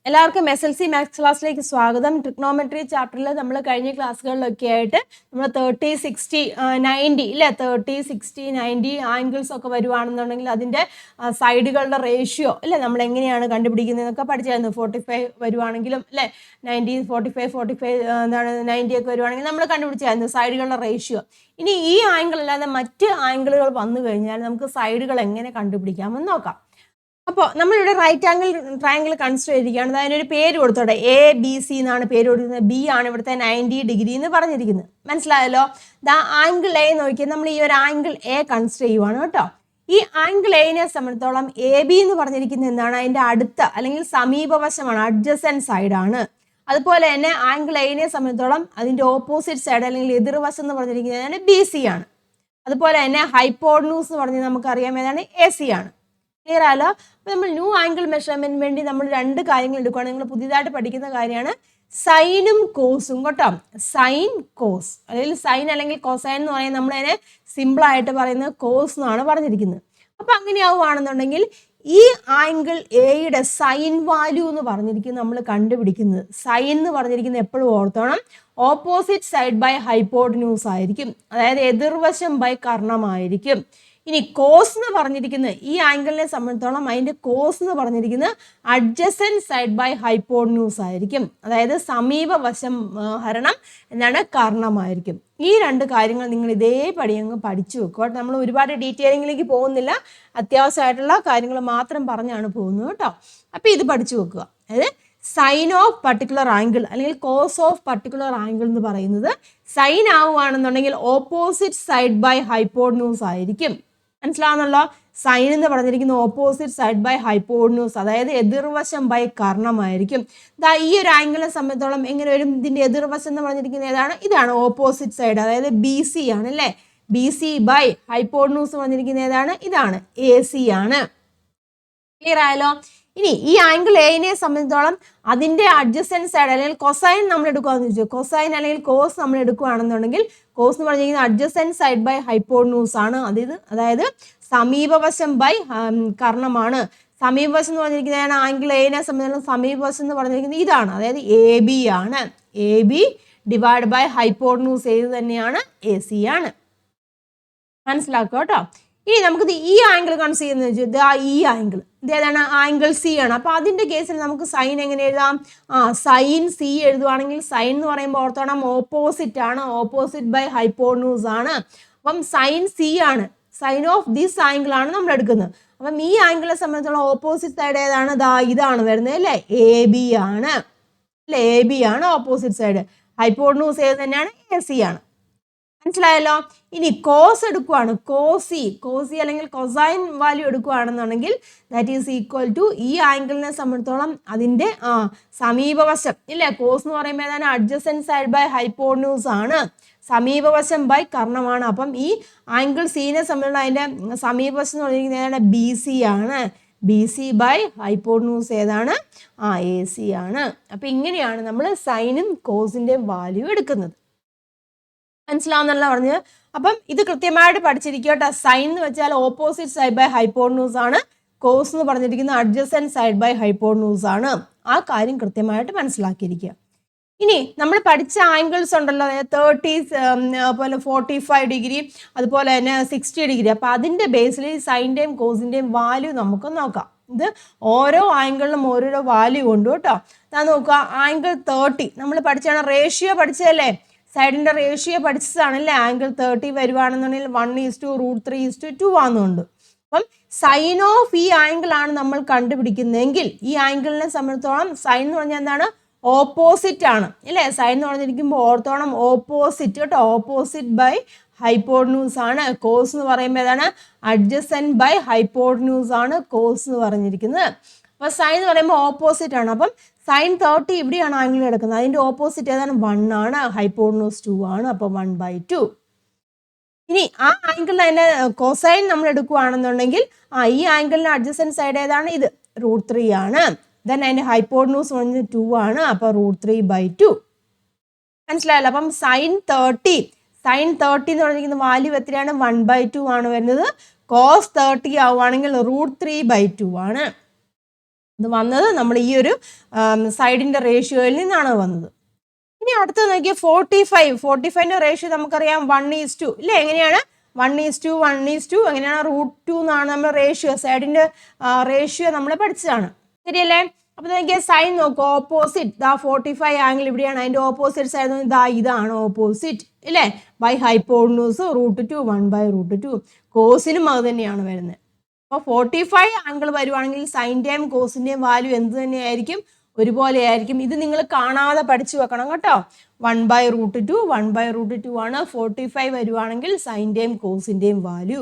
എല്ലാവർക്കും SLC maths ക്ലാസ്സിലേക്ക് സ്വാഗതം. ട്രിഗ്നോമെട്രി ചാപ്റ്ററിൽ നമ്മൾ കഴിഞ്ഞ ക്ലാസ്സുകളിലൊക്കെ ആയിട്ട് നമ്മൾ 30, 60, 90 ഇല്ലേ, 30, 60, 90 ആംഗിൾസ് ഒക്കെ വരുവാണെന്നുണ്ടെങ്കിൽ അതിൻ്റെ സൈഡുകളുടെ റേഷ്യോ അല്ലേ നമ്മൾ എങ്ങനെയാണ് കണ്ടുപിടിക്കുന്നതെന്നൊക്കെ പഠിച്ചായിരുന്നു. 45 വരുവാണെങ്കിലും അല്ലേ, 90, 45, 45 എന്താണ് 90 ഒക്കെ വരുവാണെങ്കിൽ നമ്മൾ കണ്ടുപിടിച്ചായിരുന്നു സൈഡുകളുടെ റേഷ്യോ. ഇനി ഈ ആംഗിൾ അല്ലാതെ മറ്റ് ആംഗിളുകൾ വന്നു കഴിഞ്ഞാൽ നമുക്ക് സൈഡുകൾ എങ്ങനെ കണ്ടുപിടിക്കാമെന്ന് നോക്കാം. അപ്പോൾ നമ്മളിവിടെ റൈറ്റ് ആംഗിൾ ട്രയാംഗിൾ കൺസിഡർ ചെയ്തിരിക്കുകയാണ്. അതിനൊരു പേര് കൊടുത്തോട്ടെ, ABC എന്നാണ് പേര് കൊടുക്കുന്നത്. B ആണ് ഇവിടുത്തെ 90 ഡിഗ്രി എന്ന് പറഞ്ഞിരിക്കുന്നത്. മനസ്സിലായല്ലോ. ആംഗിൾ A നോക്കിയാൽ നമ്മൾ ഈ ഒരു ആംഗിൾ A കൺസിഡർ ചെയ്യുവാണ് കേട്ടോ. ഈ ആംഗിൾ Aനെ സംബന്ധിച്ചോളം AB എന്ന് പറഞ്ഞിരിക്കുന്നത് എന്താണ്, അതിൻ്റെ അടുത്ത അല്ലെങ്കിൽ സമീപവശമാണ്, അഡ്ജസൻറ്റ് സൈഡാണ്. അതുപോലെ തന്നെ ആംഗിൾ Aനെ സംബന്ധിച്ചോളം അതിൻ്റെ ഓപ്പോസിറ്റ് സൈഡ് അല്ലെങ്കിൽ എതിർവശം എന്ന് പറഞ്ഞിരിക്കുന്നത് BC ആണ്. അതുപോലെ തന്നെ ഹൈപ്പോട്ടന്യൂസ് എന്ന് പറഞ്ഞാൽ നമുക്കറിയാം ഏതാണ്, AC ആണ്. ക്ലിയർ ആയല്ലോ. അപ്പോൾ നമ്മൾ ന്യൂ ആംഗിൾ മെഷർമെൻറ്റിന് വേണ്ടി നമ്മൾ രണ്ട് കാര്യങ്ങൾ എടുക്കുകയാണ്. നിങ്ങൾ പുതിയതായിട്ട് പഠിക്കുന്ന കാര്യമാണ് സൈനും കോസും കേട്ടോ. സൈൻ കോസ് അല്ലെങ്കിൽ സൈൻ അല്ലെങ്കിൽ കോസൈൻ എന്ന് പറയുന്നത് നമ്മളതിനെ സിമ്പിളായിട്ട് പറയുന്നത് കോസ് എന്നാണ് പറഞ്ഞിരിക്കുന്നത്. അപ്പം അങ്ങനെയാവുകയാണെന്നുണ്ടെങ്കിൽ ഈ ആംഗിൾ എയുടെ സൈൻ വാല്യൂ എന്ന് പറഞ്ഞിരിക്കുന്നത് നമ്മൾ കണ്ടുപിടിക്കുന്നത്, സൈൻ എന്ന് പറഞ്ഞിരിക്കുന്നത് എപ്പോഴും ഓർത്തോണം, ഓപ്പോസിറ്റ് സൈഡ് ബൈ ഹൈപ്പോട്ടന്യൂസ് ആയിരിക്കും, അതായത് എതിർവശം ബൈ കർണമായിരിക്കും. ഇനി കോസ് എന്ന് പറഞ്ഞിരിക്കുന്നത് ഈ ആംഗിളിനെ സംബന്ധിച്ചോളം അതിൻ്റെ കോസ് എന്ന് പറഞ്ഞിരിക്കുന്നത് അഡ്ജസൻറ്റ് സൈഡ് ബൈ ഹൈപ്പോട്ടന്യൂസ് ആയിരിക്കും, അതായത് സമീപവശം ഹരണം എന്താണ് കർണമായിരിക്കും. ഈ രണ്ട് കാര്യങ്ങൾ നിങ്ങൾ ഇതേപടി അങ്ങ് പഠിച്ചു വെക്കുക. നമ്മൾ ഒരുപാട് ഡീറ്റെയിലിങ്ങിലേക്ക് പോകുന്നില്ല, അത്യാവശ്യമായിട്ടുള്ള കാര്യങ്ങൾ മാത്രം പറഞ്ഞാണ് പോകുന്നത് കേട്ടോ. അപ്പോൾ ഇത് പഠിച്ചു വെക്കുക. അതായത് സൈൻ ഓഫ് പർട്ടിക്കുലർ ആംഗിൾ അല്ലെങ്കിൽ കോസ് ഓഫ് പർട്ടിക്കുലർ ആംഗിൾ എന്ന് പറയുന്നത് സൈൻ ആവുകയാണെന്നുണ്ടെങ്കിൽ ഓപ്പോസിറ്റ് സൈഡ് ബൈ ഹൈപ്പോട്ടന്യൂസ് ആയിരിക്കും. മനസ്സിലാവുന്നല്ലോ. സൈൻ എന്ന് പറഞ്ഞിരിക്കുന്ന ഓപ്പോസിറ്റ് സൈഡ് ബൈ ഹൈപ്പോട്ടന്യൂസ്, അതായത് എതിർവശം ബൈ കർണമായിരിക്കും. ഈ ഒരു ആംഗിളിനെ സംബന്ധിച്ചോളം എങ്ങനെ വരും, ഇതിന്റെ എതിർവശം എന്ന് പറഞ്ഞിരിക്കുന്നത് ഏതാണ്, ഇതാണ് ഓപ്പോസിറ്റ് സൈഡ്, അതായത് BC ആണ് അല്ലേ. BC ബൈ ഹൈപ്പോട്ടന്യൂസ് പറഞ്ഞിരിക്കുന്നത് ഏതാണ്, ഇതാണ് AC ആണ്. ക്ലിയർ ആയല്ലോ. ഇനി ഈ ആംഗിൾ Aനെ സംബന്ധിച്ചോളം അതിൻ്റെ അഡ്ജസൻറ്റ് സൈഡ് അല്ലെങ്കിൽ കൊസൈൻ നമ്മൾ എടുക്കുകയെന്ന് ചോദിച്ചു. കൊസൈൻ അല്ലെങ്കിൽ കോസ് നമ്മൾ എടുക്കുകയാണെന്നുണ്ടെങ്കിൽ കോസ് എന്ന് പറഞ്ഞിരിക്കുന്നത് അഡ്ജസൻറ്റ് സൈഡ് ബൈ ഹൈപ്പോട്ടന്യൂസ് ആണ്, അതായത് സമീപവശം ബൈ കർണമാണ്. സമീപവശം എന്ന് പറഞ്ഞിരിക്കുന്നതാണ് ആംഗിൾ Aനെ സംബന്ധിച്ചോളം സമീപവശം എന്ന് പറഞ്ഞിരിക്കുന്നത് ഇതാണ്, അതായത് AB ആണ്. AB ഡിവൈഡ് ബൈ ഹൈപ്പോട്ടന്യൂസ് ഏത് തന്നെയാണ്, AC ആണ്. മനസ്സിലാക്കുക കേട്ടോ. ഇനി നമുക്കിത് ഈ ആംഗിൾ കൺസിഡർ ചെയ്യുന്നത് വെച്ചാൽ ഈ ആംഗിൾ ഇത് ഏതാണ്, ആംഗിൾ C ആണ്. അപ്പോൾ അതിൻ്റെ കേസിൽ നമുക്ക് സൈൻ എങ്ങനെ എഴുതാം, സൈൻ C എഴുതുവാണെങ്കിൽ സൈൻ എന്ന് പറയുമ്പോൾ ഓർത്തോണം ഓപ്പോസിറ്റ് ആണ്, ഓപ്പോസിറ്റ് ബൈ ഹൈപ്പോട്ടന്യൂസ് ആണ്. അപ്പം സൈൻ C ആണ്, സൈൻ ഓഫ് ദിസ് ആംഗിൾ ആണ് നമ്മൾ എടുക്കുന്നത്. അപ്പം ഈ ആംഗിളിനെ സംബന്ധിച്ചുള്ള ഓപ്പോസിറ്റ് സൈഡ് ഏതാണ്, ഇതാണ് വരുന്നത് അല്ലേ, AB ആണ് അല്ലേ. AB ആണ് ഓപ്പോസിറ്റ് സൈഡ്. ഹൈപ്പോട്ടന്യൂസ് ഏത് തന്നെയാണ്, AC ആണ്. മനസ്സിലായല്ലോ. ഇനി കോസ് എടുക്കുവാണ്, കോസി അല്ലെങ്കിൽ കൊസൈൻ വാല്യൂ എടുക്കുകയാണെന്നുണ്ടെങ്കിൽ ദാറ്റ് ഈസ് ഈക്വൽ ടു ഈ ആംഗിളിനെ സംബന്ധിച്ചോളം അതിൻ്റെ സമീപവശം ഇല്ലേ. കോസ് എന്ന് പറയുമ്പോൾ ഏതാണ്, അഡ്ജസൻറ്റ് സൈഡ് ബൈ ഹൈപ്പോട്ടന്യൂസ് ആണ്, സമീപവശം ബൈ കർണമാണ്. അപ്പം ഈ ആംഗിൾ സീനെ സംബന്ധിച്ചുള്ള അതിൻ്റെ സമീപവശം എന്ന് പറഞ്ഞിരിക്കുന്നത് ഏതാണ്, BC ആണ്. BC ബൈ ഹൈപ്പോട്ടന്യൂസ് ഏതാണ്, AC ആണ്. അപ്പം ഇങ്ങനെയാണ് നമ്മൾ സൈനും കോസിൻ്റെ വാല്യൂ എടുക്കുന്നത്. മനസ്സിലാവുന്നല്ല പറഞ്ഞത്. അപ്പം ഇത് കൃത്യമായിട്ട് പഠിച്ചിരിക്കുക കേട്ടോ. സൈൻ എന്ന് വെച്ചാൽ ഓപ്പോസിറ്റ് സൈഡ് ബൈ ഹൈപ്പോട്ടന്യൂസ് ആണ്, കോസ് എന്ന് പറഞ്ഞിരിക്കുന്ന അഡ്ജസൻറ്റ് സൈഡ് ബൈ ഹൈപ്പോട്ടന്യൂസ് ആണ്. ആ കാര്യം കൃത്യമായിട്ട് മനസ്സിലാക്കിയിരിക്കുക. ഇനി നമ്മൾ പഠിച്ച ആംഗിൾസ് ഉണ്ടല്ലോ, 30 അതുപോലെ 45 ഡിഗ്രി അതുപോലെ തന്നെ 60 ഡിഗ്രി. അപ്പോൾ അതിൻ്റെ ബേസിൽ സൈൻ്റെയും കോസിൻ്റെയും വാല്യൂ നമുക്ക് നോക്കാം. ഇത് ഓരോ ആംഗിളിലും ഓരോരോ വാല്യൂ ഉണ്ട് കേട്ടോ. നോക്കുക, ആംഗിൾ 30 നമ്മൾ പഠിച്ചാണ്, റേഷ്യോ പഠിച്ചതല്ലേ, സൈഡിൻ്റെ റേഷ്യോ പഠിച്ചതാണല്ലേ. ആംഗിൾ 30 വരുവാണെന്നുണ്ടെങ്കിൽ 1:√3:2 ആണെന്നുണ്ട്. അപ്പം സൈൻ ഓഫ് ഈ ആംഗിൾ ആണ് നമ്മൾ കണ്ടുപിടിക്കുന്നതെങ്കിൽ ഈ ആംഗിളിനെ സംബന്ധിച്ചോളം സൈൻ എന്ന് പറഞ്ഞാൽ എന്താണ്, ഓപ്പോസിറ്റ് ആണ് അല്ലേ. സൈൻ എന്ന് പറഞ്ഞിരിക്കുമ്പോൾ ഓർത്തോണം ഓപ്പോസിറ്റ് കേട്ടോ, ഓപ്പോസിറ്റ് ബൈ ഹൈപ്പോട്ടന്യൂസ് ആണ്. കോസ് എന്ന് പറയുമ്പോൾ ഏതാണ്, അഡ്ജസൻറ്റ് ബൈ ഹൈപ്പോട്ടന്യൂസ് ആണ് കോസ് എന്ന് പറഞ്ഞിരിക്കുന്നത്. അപ്പോൾ സൈൻ എന്ന് പറയുമ്പോൾ ഓപ്പോസിറ്റ് ആണ്. അപ്പം സൈൻ 30 ഇവിടെയാണ് ആംഗിൾ കിടക്കുന്നത്, അതിൻ്റെ ഓപ്പോസിറ്റ് ഏതാണ്, 1 ആണ്, ഹൈപ്പോട്ടന്യൂസ് 2 ആണ്. അപ്പോൾ 1/2. ഇനി ആ ആംഗിളിൽ അതിൻ്റെ കോസൈൻ നമ്മൾ എടുക്കുകയാണെന്നുണ്ടെങ്കിൽ ഈ ആംഗിളിൻ്റെ അഡ്ജസൻറ്റ് സൈഡ് ഏതാണ്, ഇത് √3 ആണ്. ദെൻ അതിൻ്റെ ഹൈപ്പോട്ടന്യൂസ് 2 ആണ്, അപ്പോൾ √3/2. മനസ്സിലായല്ലോ. അപ്പം സൈൻ 30 എന്ന് പറഞ്ഞിരിക്കുന്ന വാല്യൂ എത്രയാണ്, 1/2 ആണ് വരുന്നത്. കോസ് 30 ആവുകയാണെങ്കിൽ √3/2 ആണ്. ഇത് വന്നത് നമ്മൾ ഈ ഒരു സൈഡിൻ്റെ റേഷ്യോയിൽ നിന്നാണ് വന്നത്. ഇനി അടുത്ത് നോക്കിയാൽ 45 റേഷ്യോ നമുക്കറിയാം 1:2 ഇല്ലേ? എങ്ങനെയാണ് 1:1:2 എങ്ങനെയാണ് √2 എന്നാണ് നമ്മൾ റേഷ്യോ, സൈഡിൻ്റെ റേഷ്യോ നമ്മൾ പഠിച്ചതാണ്, ശരിയല്ലേ? അപ്പോൾ നോക്കിയാൽ സൈൻ നോക്കുക, ഓപ്പോസിറ്റ് ദാ 45 ആംഗിൾ ഇവിടെയാണ്, അതിൻ്റെ ഓപ്പോസിറ്റ് സൈഡ് ഇതാ ഇതാണ് ഓപ്പോസിറ്റ് ഇല്ലേ? By hypotenuse √2 1/√2. കോസിനും അത് തന്നെയാണ് വരുന്നത്. അപ്പോൾ 45 ആംഗിൾ വരുവാണെങ്കിൽ സൈൻ്റെയും കോസിൻ്റെയും വാല്യൂ എന്ത് തന്നെയായിരിക്കും? ഒരുപോലെ ആയിരിക്കും. ഇത് നിങ്ങൾ കാണാതെ പഠിച്ചു വെക്കണം കേട്ടോ. 1/√2 ആണ് 45 വരുവാണെങ്കിൽ സൈൻ്റെയും കോസിൻ്റെയും വാല്യൂ.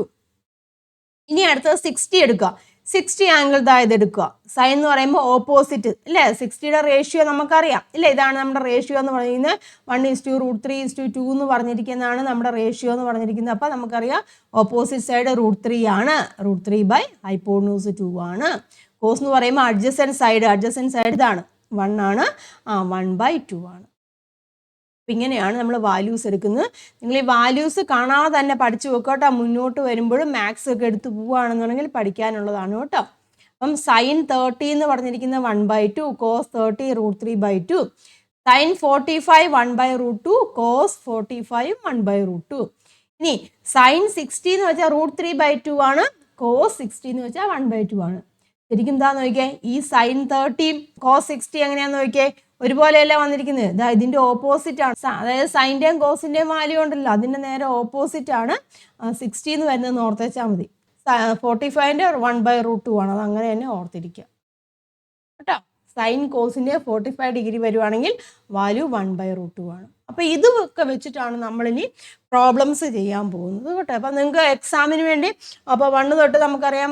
ഇനി അടുത്തത് 60 എടുക്കുക. 60 ആംഗിൾ ഇത് എടുക്കുക. സൈൻ എന്ന് പറയുമ്പോൾ ഓപ്പോസിറ്റ് ഇല്ലേ? 60യുടെ റേഷ്യോ നമുക്കറിയാം ഇല്ലേ? ഇതാണ് നമ്മുടെ റേഷ്യോ എന്ന് പറയുന്നത്. 1:√3:2 എന്ന് പറഞ്ഞിരിക്കുന്നതാണ് നമ്മുടെ റേഷ്യോ എന്ന് പറഞ്ഞിരിക്കുന്നത്. അപ്പോൾ നമുക്കറിയാം ഓപ്പോസിറ്റ് സൈഡ് √3 ആണ്. √3 ബൈ ഹൈപ്പോട്ടന്യൂസ് 2 ആണ്. കോസ് എന്ന് പറയുമ്പോൾ അഡ്ജസൻറ്റ് സൈഡ് ഇതാണ് 1 ആണ്. 1/2 ആണ്. അപ്പം ഇങ്ങനെയാണ് നമ്മൾ വാല്യൂസ് എടുക്കുന്നത്. നിങ്ങൾ ഈ വാല്യൂസ് കാണാതെ തന്നെ പഠിച്ചു വെക്കുക കേട്ടോ. മുന്നോട്ട് വരുമ്പോഴും മാത്സ് ഒക്കെ എടുത്ത് പോവുകയാണെന്നുണ്ടെങ്കിൽ പഠിക്കാനുള്ളതാണ് കേട്ടോ. അപ്പം സൈൻ 30 എന്ന് പറഞ്ഞിരിക്കുന്നത് 1/2, കോസ് 30 √3/2, സൈൻ 45 1/√2, കോസ് 45 1/√2. ഇനി സൈൻ 60 എന്ന് വെച്ചാൽ √3/2 ആണ്, കോസ് 60 എന്ന് വെച്ചാൽ 1/2 ആണ്. ശരിക്കും എന്താ നോക്കിയേ, ഈ സൈൻ 30 കോസ് 60 എങ്ങനെയാന്ന് നോക്കിയേ, ഒരുപോലെയല്ല വന്നിരിക്കുന്നത്. ഇതാ ഇതിൻ്റെ ഓപ്പോസിറ്റ് ആണ്. അതായത് സൈൻ്റെയും കോസിൻ്റെയും വാല്യൂ ഉണ്ടല്ലോ, അതിൻ്റെ നേരെ ഓപ്പോസിറ്റ് ആണ് 60 എന്ന് വരുന്നത് ഓർത്ത് വെച്ചാൽ മതി. 45ൻ്റെ 1/√2 ആണ്. അത് അങ്ങനെ തന്നെ ഓർത്തിരിക്കുക കേട്ടോ. സൈൻ കോസിൻ്റെ 45 ഡിഗ്രി വരുവാണെങ്കിൽ വാല്യൂ 1/√2 ആണ്. അപ്പോൾ ഇതൊക്കെ വെച്ചിട്ടാണ് നമ്മളിനി പ്രോബ്ലംസ് ചെയ്യാൻ പോകുന്നത് കേട്ടോ. അപ്പം നിങ്ങൾക്ക് എക്സാമിന് വേണ്ടി അപ്പോൾ 1 തൊട്ട് നമുക്കറിയാം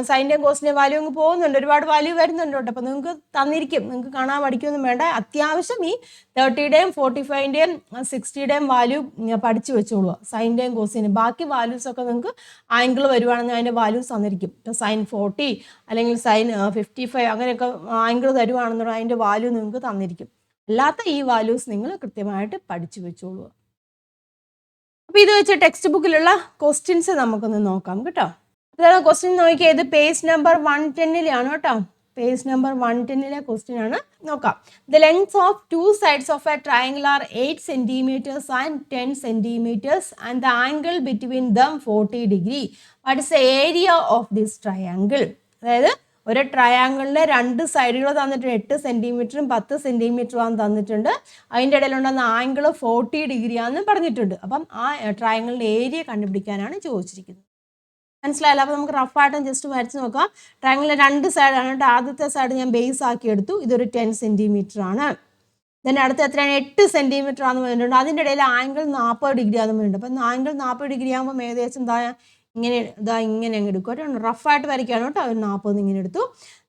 സൈൻ്റെയും കോസിൻ്റെയും വാല്യൂ അങ്ങ് പോകുന്നുണ്ട്, ഒരുപാട് വാല്യൂ വരുന്നുണ്ട് കേട്ടോ. അപ്പോൾ നിങ്ങൾക്ക് തന്നിരിക്കും, നിങ്ങൾക്ക് കാണാൻ പഠിക്കുകയൊന്നും വേണ്ട. അത്യാവശ്യം ഈ 30യുടെയും 45ൻ്റെയും 60യുടെയും വാല്യൂ പഠിച്ചു വെച്ചോളൂ, സൈൻ്റെയും കോസിൻ്റെയും. ബാക്കി വാല്യൂസൊക്കെ നിങ്ങൾക്ക് ആംഗിൾ വരുവാണെങ്കിൽ അതിൻ്റെ വാല്യൂസ് തന്നിരിക്കും. ഇപ്പോൾ സൈൻ 40 അല്ലെങ്കിൽ സൈൻ 55 അങ്ങനെയൊക്കെ ആംഗിൾ തരുവാണെന്നുണ്ടെങ്കിൽ അതിൻ്റെ വാല്യൂ നിങ്ങൾക്ക് തന്നിരിക്കും. അല്ലാത്ത ഈ വാല്യൂസ് നിങ്ങൾ കൃത്യമായിട്ട് പഠിച്ചു വെച്ചോളൂ. അപ്പോൾ ഇത് വെച്ച് ടെക്സ്റ്റ് ബുക്കിലുള്ള ക്വസ്റ്റ്യൻസ് നമുക്കൊന്ന് നോക്കാം കേട്ടോ. അതാണ് ക്വസ്റ്റ്യൻ നോക്കിയത് പേജ് നമ്പർ 110-ലാണ് കേട്ടോ. പേജ് നമ്പർ 110-ലെ ക്വസ്റ്റ്യൻ ആണ്. നോക്കാം. The length of 2 sides of a triangle are 8 centimeters and 10 centimeters and the angle between them 40 degree. What is the area of this triangle? അതായത് ഒരു ട്രയാങ്കിളിൻ്റെ 2 സൈഡുകൾ തന്നിട്ടുണ്ട്. 8 സെൻറ്റിമീറ്ററും 10 സെൻറ്റിമീറ്ററും തന്നിട്ടുണ്ട്. അതിൻ്റെ ഇടയിലുണ്ടെന്ന ആംഗിൾ 40 ഡിഗ്രി ആണെന്ന് പറഞ്ഞിട്ടുണ്ട്. അപ്പം ആ ട്രയാങ്കിളിൻ്റെ ഏരിയ കണ്ടുപിടിക്കാനാണ് ചോദിച്ചിരിക്കുന്നത്. മനസ്സിലായല്ലോ? അപ്പോൾ നമുക്ക് റഫായിട്ടും ജസ്റ്റ് വരച്ച് നോക്കാം. ട്രയാങ്കിളിൻ്റെ 2 സൈഡാണ് കേട്ടോ. ആദ്യത്തെ സൈഡ് ഞാൻ ബേസ് ആക്കി എടുത്തു. ഇതൊരു 10 സെൻറ്റിമീറ്റർ ആണ്. then അടുത്ത എത്രയാണ് 8 സെൻറ്റിമീറ്റർ ആണെന്ന് പറഞ്ഞിട്ടുണ്ട്. അതിൻ്റെ ഇടയിൽ ആംഗിൾ 40 ഡിഗ്രി ആണെന്ന് പറഞ്ഞിട്ടുണ്ട്. അപ്പം ആംഗിൾ 40 ഡിഗ്രി ആകുമ്പോൾ ഏകദേശം ഇങ്ങനെ അങ്ങ് എടുക്കും കേട്ടോ. റഫായിട്ട് വരയ്ക്കുകയാണ് കേട്ടോ. ഒരു 40 ഇങ്ങനെ എടുത്തു.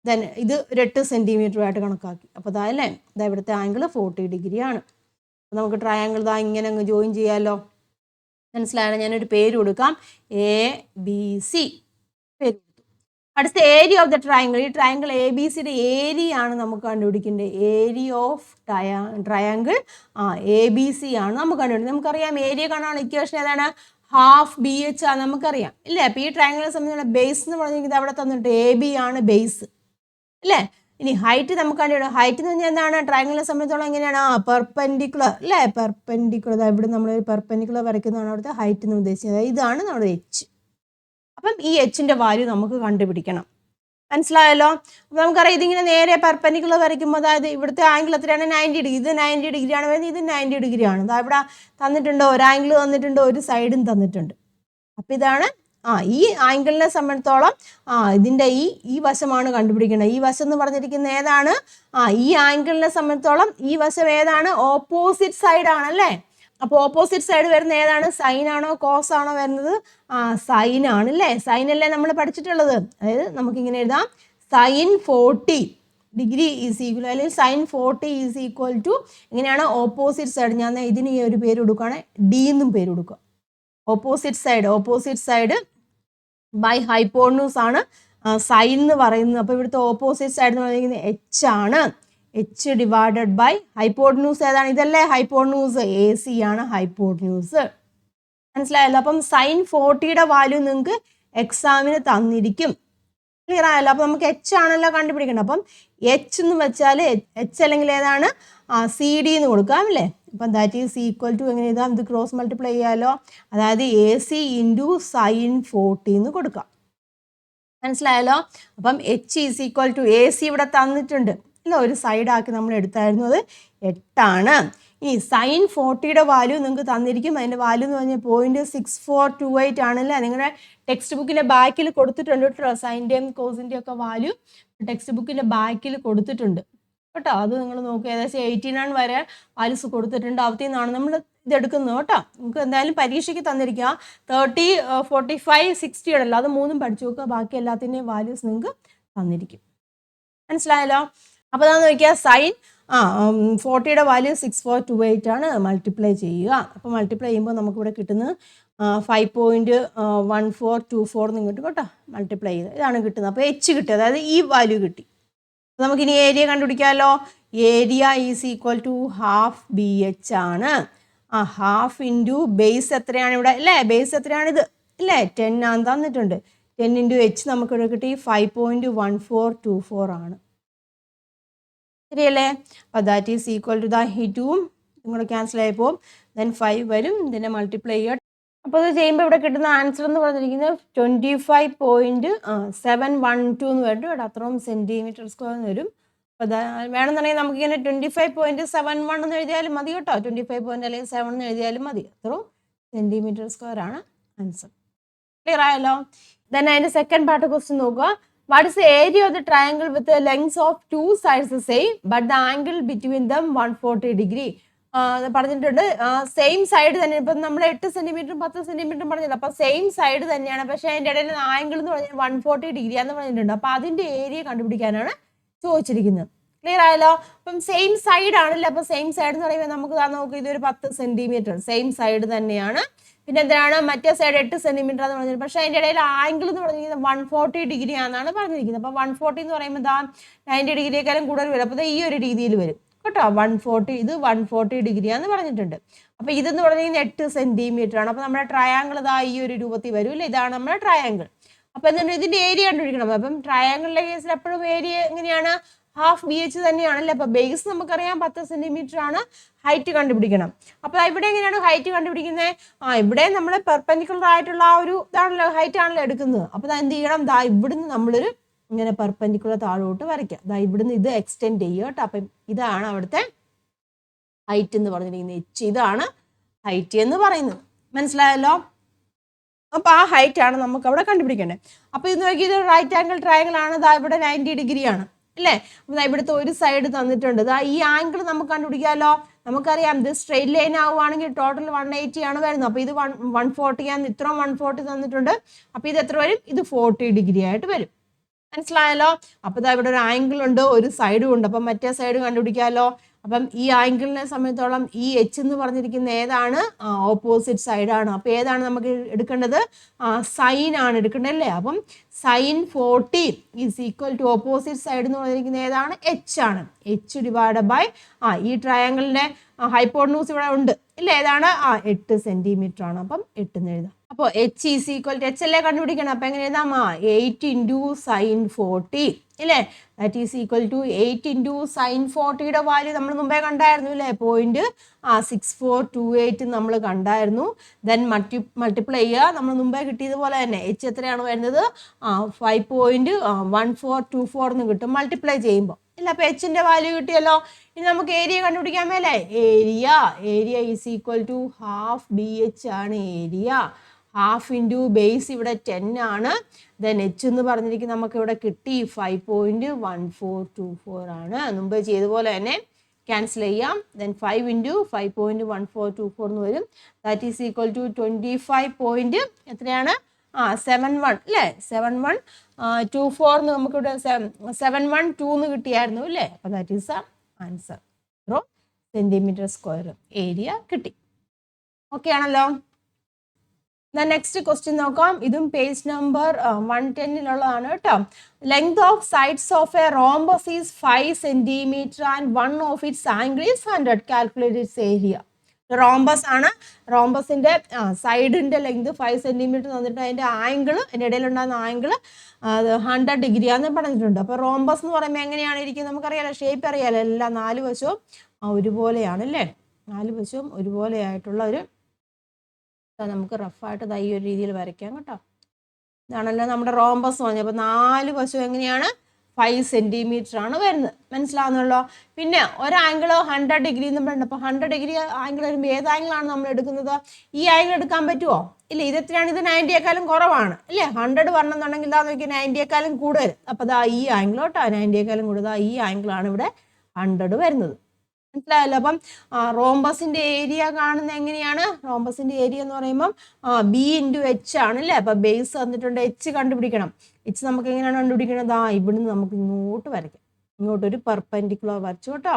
ദെൻ ഇത് ഒരു 8 സെൻറ്റിമീറ്ററുമായിട്ട് കണക്കാക്കി. അപ്പോൾ അല്ലേ ഇവിടുത്തെ ആംഗിൾ 40 ഡിഗ്രി ആണ്. അപ്പോൾ നമുക്ക് ട്രയാങ്കിൾ ഇങ്ങനെ അങ്ങ് ജോയിൻ ചെയ്യാമല്ലോ. മനസ്സിലായാലും ഞാനൊരു പേര് കൊടുക്കാം, ABC പേര് കൊടുത്തു. അടുത്ത ഏരിയ ഓഫ് ദ ട്രയാങ്കിൾ. ഈ ട്രയാങ്കിൾ ABC-യുടെ ഏരിയ ആണ് നമുക്ക് കണ്ടുപിടിക്കേണ്ടത്. ഏരിയ ഓഫ് ട്രയാങ്കിൾ ABC ആണ് നമുക്ക് കണ്ടുപിടിക്കുന്നത്. നമുക്കറിയാം ഏരിയ കാണാനുള്ള ഇക്വേഷൻ ഏതാണ്? ഹാഫ് BH ആണ് നമുക്കറിയാം ഇല്ലേ? അപ്പോൾ ഈ ട്രയാങ്കിളിനെ സംബന്ധിച്ചുള്ള ബേസ് എന്ന് പറഞ്ഞിരിക്കുന്നത് അവിടെ തന്നിട്ട് AB ആണ് ബേസ് അല്ലേ? ഇനി ഹൈറ്റ് നമുക്ക് കണ്ടുപിടിക്കണം. ഹൈറ്റ് എന്ന് പറഞ്ഞാൽ എന്താണ്? ട്രയാങ്കിളിനെ സംബന്ധിച്ചോളം എങ്ങനെയാണ്? പെർപെൻഡിക്കുലർ അല്ലേ? പെർപെൻഡിക്കുലർ. ഇവിടെ നമ്മളൊരു പെർപെൻഡിക്കുലർ വരയ്ക്കുന്നതാണ് അവിടുത്തെ ഹൈറ്റ് എന്ന് ഉദ്ദേശിച്ചത്. ഇതാണ് നമ്മുടെ H. അപ്പം ഈ Hൻ്റെ വാല്യൂ നമുക്ക് കണ്ടുപിടിക്കണം. മനസ്സിലായല്ലോ? അപ്പം നമുക്കറിയാം ഇതിങ്ങനെ നേരെ പെർപെൻഡിക്കുലർ വരയ്ക്കുമ്പോൾ അതായത് ഇവിടുത്തെ ആംഗിൾ എത്രയാണ്? 90 ഡിഗ്രി. ഇത് 90 ഡിഗ്രിയാണ് വരുന്നത്, ഇത് 90 ഡിഗ്രിയാണ്. ഇതാ ഇവിടെ തന്നിട്ടുണ്ട്, ഒരു ആംഗിൾ തന്നിട്ടുണ്ട്, ഒരു സൈഡും തന്നിട്ടുണ്ട്. അപ്പം ഇതാണ് ഈ ആംഗിളിനെ സംബന്ധിച്ചോളം ഇതിൻ്റെ ഈ വശമാണ് കണ്ടുപിടിക്കേണ്ടത്. ഈ വശം എന്ന് പറഞ്ഞിരിക്കുന്നത് ഏതാണ്? ഈ ആംഗിളിനെ സംബന്ധിച്ചോളം ഈ വശം ഏതാണ്? ഓപ്പോസിറ്റ് സൈഡാണ് അല്ലേ? അപ്പോൾ ഓപ്പോസിറ്റ് സൈഡ് വരുന്നത് ഏതാണ്? സൈൻ ആണോ കോസ് ആണോ വരുന്നത്? സൈൻ ആണ് അല്ലേ? സൈൻ അല്ലേ നമ്മൾ പഠിച്ചിട്ടുള്ളത്. അതായത് നമുക്കിങ്ങനെ എഴുതാം, സൈൻ 40 ഡിഗ്രി ഈസ് ഈക്വൽ, അല്ലെങ്കിൽ സൈൻ 40 ഈസ് ഈക്വൽ ടു എങ്ങനെയാണ്? Opposite side. ഞാൻ ഇതിന് ഈ ഒരു പേര് കൊടുക്കുകയാണെങ്കിൽ D എന്നും പേര് കൊടുക്കുക. ഓപ്പോസിറ്റ് സൈഡ് ബൈ ഹൈപ്പോട്ടന്യൂസ് ആണ് സൈൻ എന്ന് പറയുന്നത്. അപ്പോൾ ഇവിടുത്തെ ഓപ്പോസിറ്റ് സൈഡ് എന്ന് പറയുന്നത് H ആണ്. H ഡിവൈഡഡ് ബൈ ഹൈപ്പോട്ടന്യൂസ് ഏതാണ്? ഇതല്ലേ ഹൈപ്പോട്ടന്യൂസ്? AC ആണ് ഹൈപ്പോട്ടന്യൂസ്. മനസ്സിലായല്ലോ? അപ്പം സൈൻ 40യുടെ വാല്യൂ നിങ്ങൾക്ക് എക്സാമിന് തന്നിരിക്കും. ക്ലിയർ ആയല്ലോ. അപ്പം നമുക്ക് എച്ച് ആണല്ലോ കണ്ടുപിടിക്കണം. അപ്പം എച്ച് എന്ന് വെച്ചാൽ എച്ച് അല്ലെങ്കിൽ ഏതാണ് സി ഡി എന്ന് കൊടുക്കാം അല്ലേ. അപ്പം ദാറ്റ് ഈസ് ഈക്വൽ ടു എങ്ങനെ എഴുതാം, ഇത് ക്രോസ് മൾട്ടിപ്ലൈ ചെയ്യാമല്ലോ. അതായത് എ സി ഇൻറ്റു സൈൻ 40 എന്ന് കൊടുക്കാം. മനസ്സിലായല്ലോ. അപ്പം H is equal to A C ഇവിടെ തന്നിട്ടുണ്ട് അല്ല, ഒരു സൈഡാക്കി നമ്മൾ എടുത്തായിരുന്നു, അത് 8 ഇനി സൈൻ 40യുടെ വാല്യൂ നിങ്ങൾക്ക് തന്നിരിക്കും. അതിൻ്റെ വാല്യൂ എന്ന് പറഞ്ഞാൽ 0.6428 ആണല്ലേ. നിങ്ങളുടെ ടെക്സ്റ്റ് ബുക്കിൻ്റെ ബാക്കിൽ കൊടുത്തിട്ടുണ്ട് കേട്ടോ. സൈൻ്റെയും കോസിൻ്റെയും ഒക്കെ വാല്യൂ ടെക്സ്റ്റ് ബുക്കിൻ്റെ ബാക്കിൽ കൊടുത്തിട്ടുണ്ട് കേട്ടോ. അത് നിങ്ങൾ നോക്കുക. ഏകദേശം 89 വരെ വാല്യൂസ് കൊടുത്തിട്ടുണ്ട്. അവത്തിൽ നിന്നാണ് നമ്മൾ ഇതെടുക്കുന്നത് കേട്ടോ. നമുക്ക് എന്തായാലും പരീക്ഷയ്ക്ക് തന്നിരിക്കുക 30, 45, 60 ഉണ്ടല്ലോ, അത് മൂന്നും പഠിച്ചു നോക്കുക. ബാക്കി എല്ലാത്തിൻ്റെയും വാല്യൂസ് നിങ്ങൾക്ക് തന്നിരിക്കും. മനസ്സിലായല്ലോ. അപ്പോൾ അതാന്ന് നോക്കിയാൽ സൈൻ 40യുടെ വാല്യൂ 6428 ആണ്. മൾട്ടിപ്ലൈ ചെയ്യുക. അപ്പോൾ മൾട്ടിപ്ലൈ ചെയ്യുമ്പോൾ നമുക്കിവിടെ കിട്ടുന്നത് 5.1424 എന്ന് കിട്ടും കേട്ടോ. മൾട്ടിപ്ലൈ ചെയ്ത് ഇതാണ് കിട്ടുന്നത്. അപ്പോൾ എച്ച് കിട്ടി, അതായത് ഈ വാല്യൂ കിട്ടി. നമുക്കിനി ഏരിയ കണ്ടുപിടിക്കാമല്ലോ. Area is equal to half B H ആണ്. ഹാഫ് ഇൻറ്റു ബേസ് എത്രയാണ് ഇവിടെ അല്ലേ, ബേസ് എത്രയാണിത് അല്ലേ, 10 ആണ് തന്നിട്ടുണ്ട്. 10 ഇൻറ്റു എച്ച് നമുക്കിവിടെ കിട്ടി 5.1424 ആണ്. ശരിയല്ലേ. അപ്പോൾ ദാറ്റ് ഈസ് ഈക്വൽ ടു ഈ 2 ഇങ്ങോട്ട് ക്യാൻസൽ ആയപ്പോൾ ദെൻ 5 വരും. ഇതിനെ മൾട്ടിപ്ലൈ ചെയ്യുക. അപ്പോൾ ഇത് ചെയ്യുമ്പോൾ ഇവിടെ കിട്ടുന്ന ആൻസർ എന്ന് പറഞ്ഞിരിക്കുന്നത് 25.712 എന്ന് വരും ഇവിടെ. അത്രയും സെൻറ്റിമീറ്റർ സ്ക്വയർ എന്ന് വരും. അപ്പോൾ വേണമെന്നുണ്ടെങ്കിൽ നമുക്കിങ്ങനെ 25.71 എന്ന് എഴുതിയാലും മതി കേട്ടോ. 25 അല്ലെങ്കിൽ 7 എന്ന് എഴുതിയാലും മതി. അത്രയും സെൻറ്റിമീറ്റർ സ്ക്വയർ ആണ് ആൻസർ. ക്ലിയർ ആയല്ലോ. ദെൻ അതിൻ്റെ സെക്കൻഡ് പാർട്ട് ക്വസ്റ്റ്യൻ നോക്കുക. What is the area of the triangle with the lengths of two sides the same but the angle between them 140 degree? പറഞ്ഞിട്ടുണ്ട് സെയിം സൈഡ് തന്നെ. ഇപ്പം നമ്മൾ 8 സെൻറ്റിമീറ്ററും 10 സെൻറ്റിമീറ്ററും പറഞ്ഞില്ല. അപ്പോൾ സെയിം സൈഡ് തന്നെയാണ്, പക്ഷേ അതിൻ്റെ ഇടയിൽ ആംഗിൾ എന്ന് പറഞ്ഞാൽ 140 ഡിഗ്രി എന്ന് പറഞ്ഞിട്ടുണ്ട്. അപ്പോൾ അതിൻ്റെ ഏരിയ കണ്ടുപിടിക്കാനാണ് ചോദിച്ചിരിക്കുന്നത്. ക്ലിയർ ആയല്ലോ. അപ്പം സെയിം സൈഡ് ആണല്ലോ. അപ്പോൾ സെയിം സൈഡ് എന്ന് പറയുമ്പോൾ നമുക്ക് നോക്കുക, ഇതൊരു 10 സെൻറ്റിമീറ്റർ സെയിം സൈഡ് തന്നെയാണ്. പിന്നെ എന്താണ് മറ്റേ സൈഡ് 8 സെൻറ്റിമീറ്റർ എന്ന് പറഞ്ഞിരിക്കുന്നത്. പക്ഷേ അതിൻ്റെ ഇടയിൽ ആംഗിൾ എന്ന് പറഞ്ഞിരിക്കുന്നത് 140 ഡിഗ്രി ആണെന്നാണ് പറഞ്ഞിരിക്കുന്നത്. അപ്പോൾ 140 എന്ന് പറയുമ്പോൾ 90 ഡിഗ്രിയേക്കാളും കൂടുതൽ വരും. അപ്പോൾ ഈ ഒരു രീതിയിൽ വരും കേട്ടോ. 140 ഇത് 140 ഡിഗ്രിയാന്ന് പറഞ്ഞിട്ടുണ്ട്. അപ്പോൾ ഇതെന്ന് പറഞ്ഞിരിക്കുന്നത് 8 സെൻറ്റിമീറ്റർ ആണ്. അപ്പോൾ നമ്മുടെ ട്രയാങ്കിൾ ഈ ഒരു രൂപത്തിൽ വരും അല്ലേ. ഇതാണ് നമ്മുടെ ട്രയാങ്കിൾ. അപ്പോൾ എന്താണ് ഇതിൻ്റെ ഏരിയ കണ്ടുപിടിക്കണം. അപ്പം ട്രയാങ്കിളിൻ്റെ കേസിൽ എപ്പോഴും ഏരിയ എങ്ങനെയാണ്, ഹാഫ് ബി എച്ച് തന്നെയാണല്ലേ. അപ്പോൾ ബേസ് നമുക്കറിയാം 10 സെൻറ്റിമീറ്റർ ആണ്. ഹൈറ്റ് കണ്ടുപിടിക്കണം. അപ്പോൾ ഇവിടെ എങ്ങനെയാണ് ഹൈറ്റ് കണ്ടുപിടിക്കുന്നത്? ഇവിടെ നമ്മൾ പെർപെൻഡിക്കുലർ ആയിട്ടുള്ള ആ ഒരു ഇതാണല്ലോ, ഹൈറ്റ് ആണല്ലോ എടുക്കുന്നത്. അപ്പോൾ എന്ത് ചെയ്യണം, ഇവിടുന്ന് നമ്മളൊരു ഇങ്ങനെ പെർപെൻഡിക്കുലർ താഴോട്ട് വരയ്ക്കാം. ഇവിടുന്ന് ഇത് എക്സ്റ്റെൻഡ് ചെയ്യുക കേട്ടോ. അപ്പം ഇതാണ് അവിടുത്തെ ഹൈറ്റ് എന്ന് പറഞ്ഞിരിക്കുന്നത്. എച്ച് ഇതാണ് ഹൈറ്റ് എന്ന് പറയുന്നത്. മനസ്സിലായല്ലോ. അപ്പോൾ ആ ഹൈറ്റ് ആണ് നമുക്ക് അവിടെ കണ്ടുപിടിക്കേണ്ടത്. അപ്പോൾ ഇത് നോക്കി, ഇത് റൈറ്റ് ആംഗിൾ ട്രയാങ്കിൾ ആണ്. ഇവിടെ 90 ഡിഗ്രി ആണ് അല്ലേ. അപ്പോൾ ഇവിടുത്തെ ഒരു സൈഡ് തന്നിട്ടുണ്ട്. ഈ ആംഗിൾ നമുക്ക് കണ്ടുപിടിക്കാമല്ലോ. നമുക്കറിയാം ഇത് സ്ട്രെയിറ്റ് ലൈൻ ആവുകയാണെങ്കിൽ ടോട്ടൽ 180 ആണ് വരുന്നത്. അപ്പോൾ ഇത് 140 ആണ്. ഇത്രയും 140 തന്നിട്ടുണ്ട്. അപ്പോൾ ഇത് എത്ര വരും, ഇത് 40 ഡിഗ്രി ആയിട്ട് വരും. മനസ്സിലായല്ലോ. അപ്പോൾ ഇവിടെ ഒരു ആംഗിൾ ഉണ്ട്, ഒരു സൈഡും ഉണ്ട്. അപ്പം മറ്റേ സൈഡ് കണ്ടുപിടിക്കാമല്ലോ. അപ്പം ഈ ആംഗിളിനെ സംബന്ധിച്ചോളം ഈ എച്ച് എന്ന് പറഞ്ഞിരിക്കുന്ന ഏതാണ്, ഓപ്പോസിറ്റ് സൈഡാണ്. അപ്പോൾ ഏതാണ് നമുക്ക് എടുക്കേണ്ടത്, സൈൻ ആണ് എടുക്കേണ്ടത് അല്ലേ. അപ്പം sine 40 is equal to opposite side എന്ന് പറഞ്ഞിരിക്കുന്നത് ഏതാണ്, എച്ച് ആണ്. എച്ച് ഡിവൈഡ് ബൈ ഈ ട്രയാങ്കിളിൻ്റെ ഹൈപ്പോട്ടനൂസ് ഇവിടെ ഉണ്ട് ഇല്ല, ഏതാണ് 8 സെൻറ്റിമീറ്റർ ആണ്. അപ്പം 8 എന്ന് എഴുതാം. അപ്പോൾ H is equal to H അല്ലേ കണ്ടുപിടിക്കണം. അപ്പോൾ എങ്ങനെ എഴുതാം, 8 ഇൻറ്റു സൈൻ 40 ഇല്ലേ. That is equal to 8 into sine 40യുടെ വാല്യൂ നമ്മൾ മുമ്പേ കണ്ടായിരുന്നു ഇല്ലേ, 0.6428 നമ്മൾ കണ്ടായിരുന്നു. ദെൻ മൾട്ടിപ്ലൈ ചെയ്യുക, നമ്മൾ മുമ്പേ കിട്ടിയതുപോലെ തന്നെ. എച്ച് എത്രയാണ് വരുന്നത്, 5.1424 എന്ന് കിട്ടും മൾട്ടിപ്ലൈ ചെയ്യുമ്പോൾ ഇല്ല. അപ്പോൾ എച്ചിൻ്റെ വാല്യൂ കിട്ടിയല്ലോ. ഇനി നമുക്ക് ഏരിയ കണ്ടുപിടിക്കാൻ മേലേ. Area is equal to half B H ആണ് ഏരിയ. ഹാഫ് ഇൻറ്റു ബേസ് ഇവിടെ 10 ആണ്. ദെൻ എച്ച് എന്ന് പറഞ്ഞിരിക്കുന്നത് നമുക്ക് ഇവിടെ കിട്ടി 5.1424 ആണ്. മുമ്പ് ചെയ്തപോലെ തന്നെ ക്യാൻസൽ ചെയ്യാം. ദെൻ 5 ഇൻറ്റു 5.1424 എന്ന് വരും. ദാറ്റ് ഈസ് ഈക്വൽ ടു 25 എത്രയാണ്, 71 അല്ലേ. 7124 എന്ന് നമുക്കിവിടെ 712 എന്ന് കിട്ടിയായിരുന്നു അല്ലേ. അപ്പോൾ that is answer. Centimetre square area കിട്ടി. ഓക്കെ ആണല്ലോ. നെക്സ്റ്റ് ക്വസ്റ്റ്യൻ നോക്കാം. ഇതും പേജ് നമ്പർ 110-ലുള്ളതാണ് കേട്ടോ. Length of sides of A rhombus is 5 centimetre and 1 of its angle is 100. Calculate it's area. Rhombus ആണ്. റോംബസിന്റെ സൈഡിന്റെ ലെങ്ത് 5 സെന്റിമീറ്റർ തന്നിട്ട് അതിന്റെ ആംഗിൾ, അതിന്റെ ഇടയിലുണ്ടാകുന്ന angle 100 degree ആണെന്ന് പറഞ്ഞിട്ടുണ്ട്. അപ്പൊ റോംബസ് എന്ന് പറയുമ്പോൾ എങ്ങനെയാണ് ഇരിക്കുന്നത് നമുക്കറിയാലോ, ഷേപ്പ് അറിയാലോ, എല്ലാം 4 വശവും ഒരുപോലെയാണ് അല്ലേ, 4 വശവും ഒരുപോലെയായിട്ടുള്ള ഒരു, നമുക്ക് റഫായിട്ട് ഈ ഒരു രീതിയിൽ വരയ്ക്കാം കേട്ടോ. ഇതാണല്ലോ നമ്മുടെ റോംബസ് പറഞ്ഞത്. അപ്പൊ 4 വശവും എങ്ങനെയാണ് 5 സെന്റിമീറ്റർ ആണ് വരുന്നത്, മനസ്സിലാവുന്നല്ലോ. പിന്നെ ഒരു ആംഗിൾ 100 ഡിഗ്രി എന്ന് പറയുന്നത്. അപ്പൊ 100 ഡിഗ്രി ആംഗിൾ വരുമ്പോൾ ഏത് ആംഗിളാണ് നമ്മൾ എടുക്കുന്നത്? ഈ ആംഗിൾ എടുക്കാൻ പറ്റുമോ? ഇല്ല, ഇത് എത്രയാണ്? ഇത് 90യേക്കാളും കുറവാണ് അല്ലേ. 100 വരണമെന്നുണ്ടെങ്കിൽ ഇതാ നോക്കിയാൽ 90യേക്കാളും കൂടുതൽ. അപ്പൊ ഇതാ ഈ ആംഗിൾ കേട്ടോ, 90യേക്കാളും കൂടുതൽ ഈ ആംഗിളാണ് ഇവിടെ 100 വരുന്നത്, മനസ്സിലായല്ലോ. അപ്പം റോംബസിന്റെ ഏരിയ കാണുന്ന എങ്ങനെയാണ്? റോംബസിന്റെ ഏരിയ എന്ന് പറയുമ്പോൾ ബി ഇൻറ്റു എച്ച് ആണ് അല്ലേ. അപ്പൊ ബേസ് തന്നിട്ടുണ്ട്, എച്ച് കണ്ടുപിടിക്കണം. എച്ച് നമുക്ക് എങ്ങനെയാണ് കണ്ടുപിടിക്കണത്? ഇവിടുന്ന് നമുക്ക് ഇങ്ങോട്ട് വരയ്ക്കാം. ഇങ്ങോട്ടൊരു പെർപെൻഡിക്കുലർ വരച്ചു കേട്ടോ.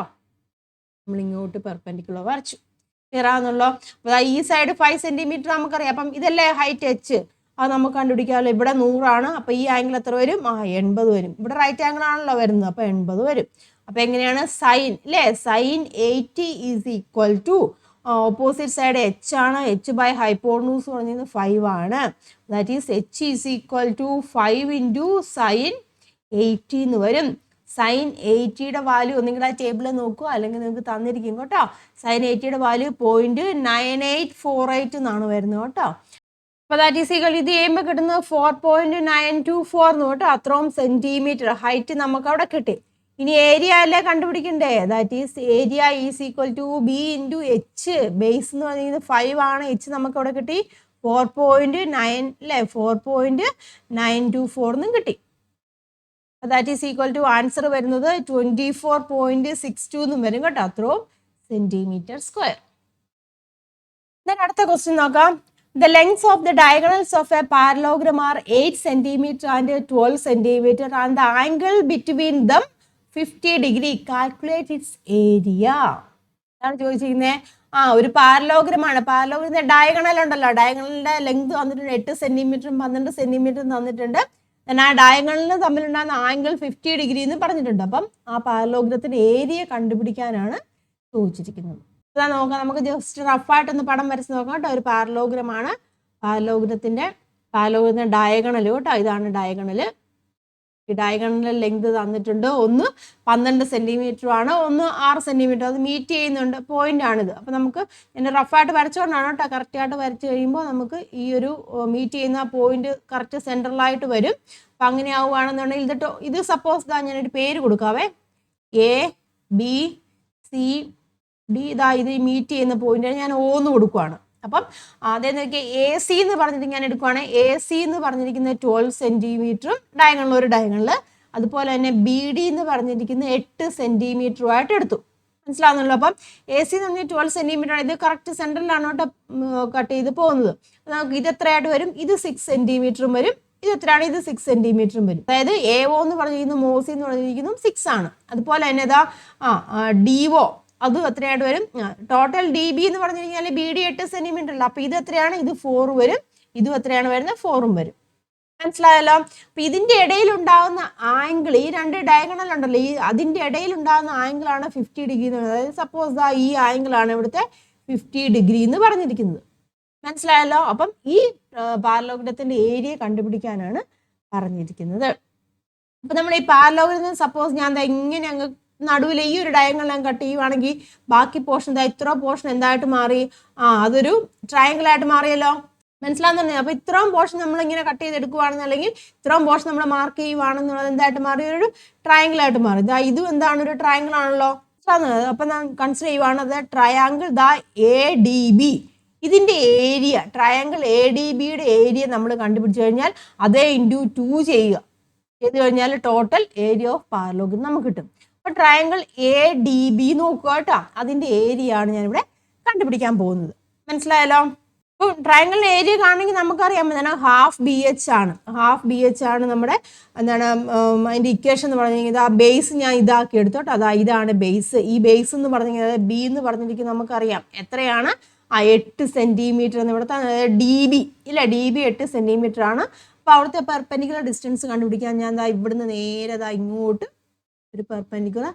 നമ്മൾ ഇങ്ങോട്ട് പെർപെൻഡിക്കുലർ വരച്ചു. ക്ലിയർ ആണെന്നല്ലോ. അപ്പൊ ഈ സൈഡ് 5 സെന്റിമീറ്റർ നമുക്കറിയാം. അപ്പം ഇതല്ലേ ഹൈറ്റ് എച്ച്, അത് നമുക്ക് കണ്ടുപിടിക്കാമല്ലോ. ഇവിടെ 100 ആണ്. അപ്പൊ ഈ ആംഗിൾ എത്ര വരും? 80 വരും. ഇവിടെ റൈറ്റ് ആംഗിൾ ആണല്ലോ വരുന്നത്, അപ്പൊ 80 വരും. അപ്പൊ എങ്ങനെയാണ്? സൈൻ അല്ലേ, sine 80 is equal to opposite side H ആണ്. എച്ച് ബൈ ഹൈപ്പോട്ടന്യൂസ് പറഞ്ഞത് 5 ആണ്. That is H is equal to 5 into sine 80 എന്ന് വരും. സൈൻ 80യുടെ വാല്യൂ ഒന്നെങ്കിൽ ആ ടേബിളിൽ നോക്കുക, അല്ലെങ്കിൽ നിങ്ങൾക്ക് തന്നിരിക്കും കേട്ടോ. സൈൻ 80യുടെ വാല്യൂ 0.9848 എന്നാണ് വരുന്നത് കേട്ടോ. അപ്പൊ ദാറ്റ് ഈസ് ഈക്വൽ, ഇത് ചെയ്യുമ്പോൾ കിട്ടുന്നത് 4.924 എന്ന് കേട്ടോ. അത്രയും സെന്റിമീറ്റർ ഹൈറ്റ് നമുക്ക് അവിടെ കിട്ടി. ഇനി ഏരിയ അല്ലേ കണ്ടുപിടിക്കണ്ടേ? That is area is equal to B into H. Base എന്ന് പറയുന്നത് 5 ആണ്. എച്ച് നമുക്ക് അവിടെ കിട്ടി 4.9 അല്ലേ, 4.924 എന്നും കിട്ടി. That is equal to answer വരുന്നത് 24.62 എന്നും വരും കേട്ടോ. അത്രയും സെന്റിമീറ്റർ സ്ക്വയർ. അടുത്ത ക്വസ്റ്റ്യൻ നോക്കാം. The lengths of the diagonals of a parallelogram are 8 centimeter and 12 centimeter and the angle between them 50 degree. Calculate its area. എന്താണ് ചോദിച്ചിരിക്കുന്നത്? ഒരു പാരലോഗ്രമാണ്. പാരലോഗ്രത്തിന്റെ ഡയഗണൽ ഉണ്ടല്ലോ, ഡയഗണലിന്റെ ലെങ്ത് വന്നിട്ടുണ്ട് 8 സെന്റിമീറ്ററും 12 സെന്റിമീറ്ററും തന്നിട്ടുണ്ട്. ആ ഡയഗണലിന് തമ്മിലുണ്ടാകുന്ന ആംഗിൾ 50 ഡിഗ്രി എന്ന് പറഞ്ഞിട്ടുണ്ട്. അപ്പം ആ പാരലോഗ്രത്തിന്റെ ഏരിയ കണ്ടുപിടിക്കാനാണ് ചോദിച്ചിരിക്കുന്നത്. അതാ നോക്കാം, നമുക്ക് ജസ്റ്റ് റഫായിട്ടൊന്ന് പടം വരച്ച് നോക്കാം കേട്ടോ. ഒരു പാരലോഗ്രമാണ്. പാരലോഗ്രത്തിന്റെ ഡയഗണൽ കേട്ടോ, ഇതാണ് ഡയഗണല്. ഈ ഡയഗണലിന്റെ ലെങ്ത് തന്നിട്ടുണ്ട്. ഒന്ന് 12 സെന്റിമീറ്റർ ആണ്, ഒന്ന് 6 സെന്റിമീറ്റർ. അത് മീറ്റ് ചെയ്യുന്നുണ്ട് പോയിന്റ് ആണിത്. അപ്പൊ നമുക്ക് എന്നെ റഫായിട്ട് വരച്ചുകൊണ്ടാണ് കേട്ടോ. കറക്റ്റ് ആയിട്ട് വരച്ചു കഴിയുമ്പോൾ നമുക്ക് ഈ ഒരു മീറ്റ് ചെയ്യുന്ന പോയിന്റ് കറക്റ്റ് സെൻട്രലായിട്ട് വരും. അപ്പൊ അങ്ങനെ ആവുകയാണെന്നുണ്ടെങ്കിൽ ഇത് സപ്പോസ് ഞാനൊരു പേര് കൊടുക്കാവേ, എ ബി സി ഡി. ഇത് മീറ്റ് ചെയ്യുന്ന പോയിന്റ് ഞാൻ ഓന്ന് കൊടുക്കുവാണ്. അപ്പം അതേന്ന് നോക്കിയാൽ എ സി എന്ന് പറഞ്ഞിട്ട് ഞാൻ എടുക്കുവാണ്. എ സി എന്ന് പറഞ്ഞിരിക്കുന്നത് 12 സെന്റിമീറ്ററും ഡയഗണൽ ഒരു ഡയഗണൽ. അതുപോലെ തന്നെ ബി ഡി എന്ന് പറഞ്ഞിരിക്കുന്ന 8 സെന്റിമീറ്ററുമായിട്ട് എടുത്തു, മനസ്സിലാവുന്നല്ലോ. അപ്പം എ സി എന്ന് പറഞ്ഞാൽ 12 സെന്റിമീറ്റർ ആണ്. ഇത് കറക്റ്റ് സെൻട്രലാണ് കേട്ടോ കട്ട് ചെയ്ത് പോകുന്നത്. നമുക്ക് ഇത് എത്രയായിട്ട് വരും? ഇത് 6 സെന്റിമീറ്ററും വരും. ഇത് എത്രയാണ്? ഇത് 6 സെന്റിമീറ്ററും വരും. അതായത് എ ഒ എന്ന് പറഞ്ഞിരിക്കുന്നു, മോസി എന്ന് പറഞ്ഞിരിക്കുന്നു 6 ആണ്. അതുപോലെ തന്നെ ഇതാ ഡി ഒ, അതും എത്രയായിട്ട് വരും? ടോട്ടൽ ഡി ബി എന്ന് പറഞ്ഞു കഴിഞ്ഞാൽ ബി ഡി 8 സെന്റിമീറ്റർ അല്ല. അപ്പൊ ഇത് എത്രയാണ്? ഇത് 4 വരും. ഇതും എത്രയാണ് വരുന്നത്? 4ഉം വരും, മനസ്സിലായല്ലോ. അപ്പൊ ഇതിന്റെ ഇടയിൽ ഉണ്ടാകുന്ന ആംഗിൾ, ഈ രണ്ട് ഡയഗണൽ ഉണ്ടല്ലോ, അതിന്റെ ഇടയിൽ ഉണ്ടാകുന്ന ആംഗിൾ ആണ് 50 ഡിഗ്രി എന്ന് പറയുന്നത്. അതായത് സപ്പോസ് ഈ ആംഗിൾ ആണ് ഇവിടുത്തെ 50 ഡിഗ്രി എന്ന് പറഞ്ഞിരിക്കുന്നത്, മനസ്സിലായല്ലോ. അപ്പം ഈ പാരലോഗ്രത്തിന്റെ ഏരിയ കണ്ടുപിടിക്കാനാണ് പറഞ്ഞിരിക്കുന്നത്. അപ്പൊ നമ്മൾ ഈ പാരലോഗ്രത്തിൽ സപ്പോസ് ഞാൻ ഇങ്ങനെ അങ്ങ് നടുവിൽ ഈ ഒരു ഡയഗണൽ ഞാൻ കട്ട് ചെയ്യുവാണെങ്കിൽ ബാക്കി പോർഷൻ ഇത്ര പോർഷൻ എന്തായിട്ട് മാറി? അതൊരു ട്രയാങ്കിൾ ആയിട്ട് മാറിയല്ലോ, മനസ്സിലാകുന്നുണ്ട്. അപ്പൊ ഇത്രയും പോർഷൻ നമ്മൾ ഇങ്ങനെ കട്ട് ചെയ്തെടുക്കുവാണെന്നല്ലെങ്കിൽ ഇത്രയും പോർഷൻ നമ്മൾ മാർക്ക് ചെയ്യുവാണെന്നുള്ളത് എന്തായിട്ട് മാറി? ഒരു ട്രയാങ്കിൾ ആയിട്ട് മാറി. ഇതും എന്താണ്? ഒരു ട്രയാങ്കിൾ ആണല്ലോ. അപ്പൊ ഞാൻ കൺസിഡർ ചെയ്യുവാണ് അത് ട്രയാങ്കിൾ എ ഡി ബി. ഇതിന്റെ ഏരിയ, ട്രയാങ്കിൾ എ ഡി ബിയുടെ ഏരിയ നമ്മൾ കണ്ടുപിടിച്ചു കഴിഞ്ഞാൽ അതേ ഇൻറ്റു 2 ചെയ്യുക. ചെയ്ത് കഴിഞ്ഞാൽ ടോട്ടൽ ഏരിയ ഓഫ് പാരലോഗ്രാം നമുക്ക് കിട്ടും. അപ്പൊ ട്രയാങ്കിൾ എ ഡി ബി നോക്കുക കേട്ടോ. അതിന്റെ ഏരിയ ആണ് ഞാനിവിടെ കണ്ടുപിടിക്കാൻ പോകുന്നത്, മനസ്സിലായല്ലോ. അപ്പോൾ ട്രയാങ്കിളിന്റെ ഏരിയ കാണണമെങ്കിൽ നമുക്കറിയാം എന്താണ്? ഹാഫ് ബി എച്ച് ആണ്. ഹാഫ് ബി എച്ച് ആണ് നമ്മുടെ എന്താണ് അതിന്റെ ഇക്വേഷൻ എന്ന് പറഞ്ഞു കഴിഞ്ഞാൽ ബേസ് ഞാൻ ഇതാക്കി എടുത്തു കേട്ടോ. ഇതാണ് ബേസ്. ഈ ബേസ് എന്ന് പറഞ്ഞു കഴിഞ്ഞാൽ ബി എന്ന് പറഞ്ഞിരിക്കുന്നത് നമുക്കറിയാം എത്രയാണ്? 8 സെന്റിമീറ്റർ എന്ന് ഇവിടുത്തെ ഡി ബി ഇല്ല, ഡി ബി 8 സെന്റിമീറ്റർ ആണ്. അപ്പൊ അവിടുത്തെ പെർപെൻഡിക്കുലർ ഡിസ്റ്റൻസ് കണ്ടുപിടിക്കാൻ ഞാൻ ഇവിടുന്ന് നേരെ ഇങ്ങോട്ട് ഒരു പെർപെൻഡിക്കുലർ